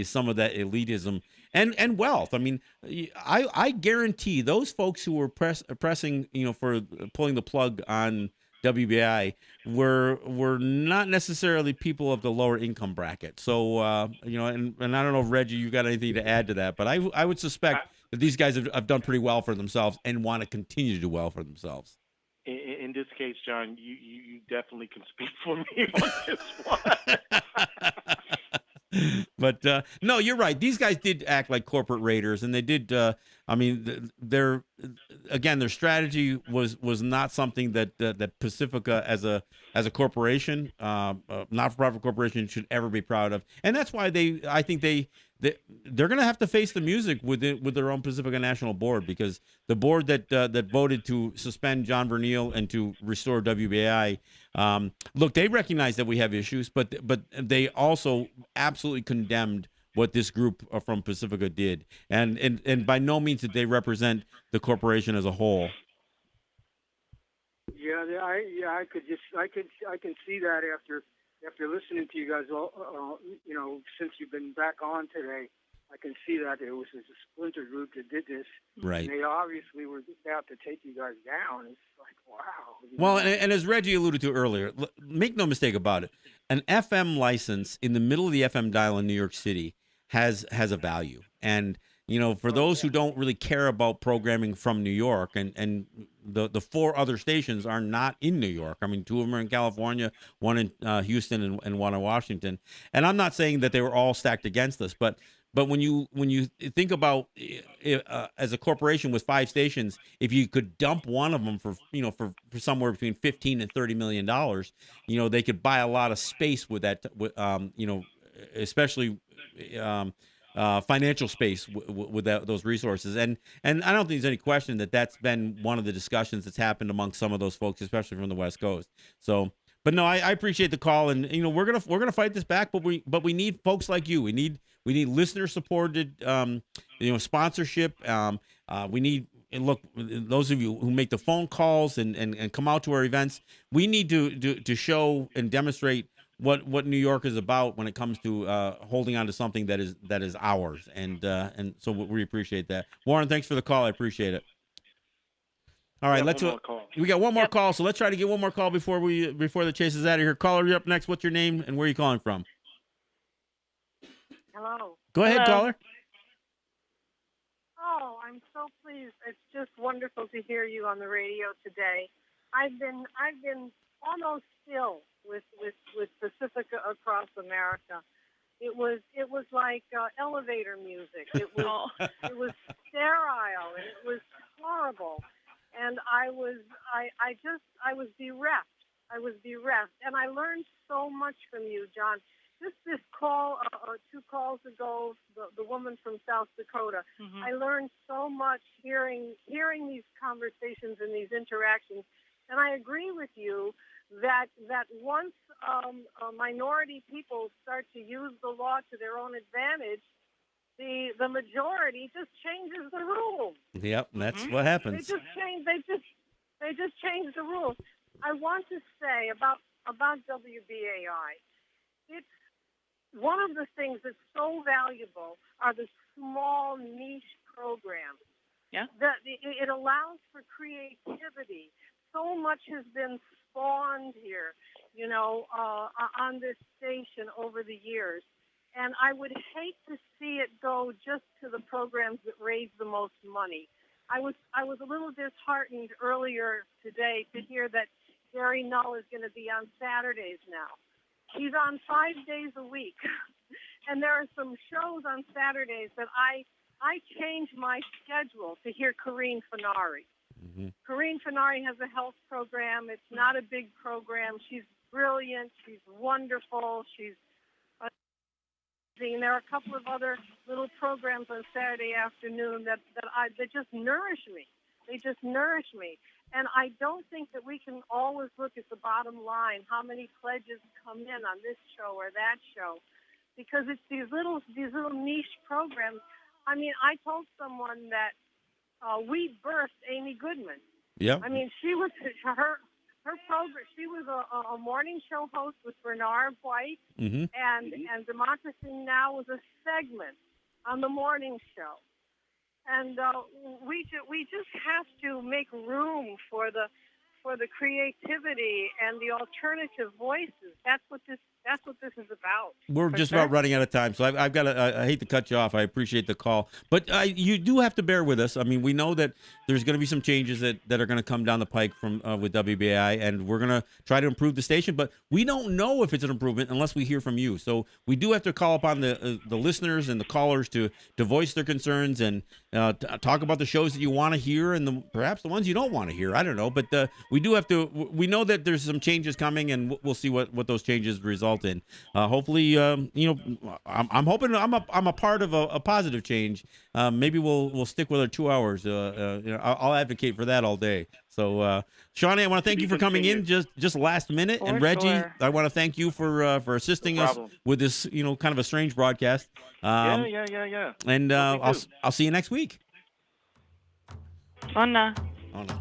some of that elitism and wealth. I mean, I guarantee those folks who were pressing, you know, for pulling the plug on WBAI were not necessarily people of the lower income bracket. So you know, and I don't know if Reggie, you got anything to add to that, but I would suspect that these guys have done pretty well for themselves and want to continue to do well for themselves. In this case, John, you definitely can speak for me on this one. But no, you're right. These guys did act like corporate raiders, and they did. I mean, their strategy was not something that Pacifica as a corporation, not-for-profit corporation, should ever be proud of. And that's why I think they're going to have to face the music with their own Pacifica National Board, because the board that voted to suspend John Verneal and to restore WBAI, look, they recognize that we have issues, but they also absolutely condemned what this group from Pacifica did, and by no means did they represent the corporation as a whole. Yeah, I can see that after listening to you guys all, you know, since you've been back on today. I can see that it was a splinter group that did this. Right. And they obviously were out to take you guys down. It's like, wow. Well, and as Reggie alluded to earlier, make no mistake about it, an FM license in the middle of the FM dial in New York City has a value. And, you know, for those who don't really care about programming from New York, and the four other stations are not in New York. I mean, two of them are in California, one in Houston and one in Washington. And I'm not saying that they were all stacked against us, but when you think about as a corporation with 5 stations, if you could dump one of them for somewhere between $15 and $30 million, you know, they could buy a lot of space with that, you know, especially financial space with those resources. And I don't think there's any question that that's been one of the discussions that's happened among some of those folks, especially from the West Coast. So, but no, I appreciate the call, and you know, we're gonna fight this back, but we need folks like you. We need listener supported, you know, sponsorship. We need. And look, those of you who make the phone calls and come out to our events, we need to show and demonstrate what New York is about when it comes to holding on to something that is ours, and so we appreciate that. Warren, thanks for the call. I appreciate it. All right, we got one more call, so let's try to get one more call before the chase is out of here. Caller, you're up next. What's your name and where are you calling from? Hello. Go ahead, caller. Oh, I'm so pleased. It's just wonderful to hear you on the radio today. I've been almost still with Pacifica across America. It was like elevator music. It was sterile and it was horrible. And I was bereft. I was bereft, and I learned so much from you, John. Just this call, 2 calls ago, the woman from South Dakota. Mm-hmm. I learned so much hearing these conversations and these interactions, and I agree with you that once minority people start to use the law to their own advantage, the majority just changes the rules. Yep, that's what happens. They just change the rules. I want to say about WBAI. It's one of the things that's so valuable are the small niche programs. Yeah. That it allows for creativity. So much has been spawned here, on this station over the years. And I would hate to see it go just to the programs that raise the most money. I was a little disheartened earlier today to hear that Gary Null is going to be on Saturdays now. He's on 5 days a week. And there are some shows on Saturdays that I changed my schedule to hear Karine Finari. Mm-hmm. Karine Finari has a health program. It's not a big program. She's brilliant. She's wonderful. She's amazing. There are a couple of other little programs on Saturday afternoon that just nourish me. They just nourish me. And I don't think that we can always look at the bottom line, how many pledges come in on this show or that show, because it's these little niche programs. I mean, I told someone that we birthed Amy Goodman. Yeah. I mean, she was her program. She was a morning show host with Bernard White, Mm-hmm. and Democracy Now! Was a segment on the morning show. And we just have to make room for the creativity and the alternative voices. That's what this is about. We're just about running out of time, so I've got to. I hate to cut you off. I appreciate the call, but you do have to bear with us. I mean, we know that there's going to be some changes that are going to come down the pike from with WBAI, and we're going to try to improve the station. But we don't know if it's an improvement unless we hear from you. So we do have to call upon the listeners and the callers to voice their concerns and talk about the shows that you want to hear and perhaps the ones you don't want to hear. I don't know, but we do have to. We know that there's some changes coming, and we'll see what those changes result in. Hopefully, I'm hoping I'm a part of a positive change. Maybe we'll stick with our 2 hours. I'll advocate for that all day. So, Shawnee, I want to thank you for coming in just last minute, and Reggie, sure. I want to thank you for assisting us with this kind of a strange broadcast. Yeah. And I'll see you next week. Anna. Oh no.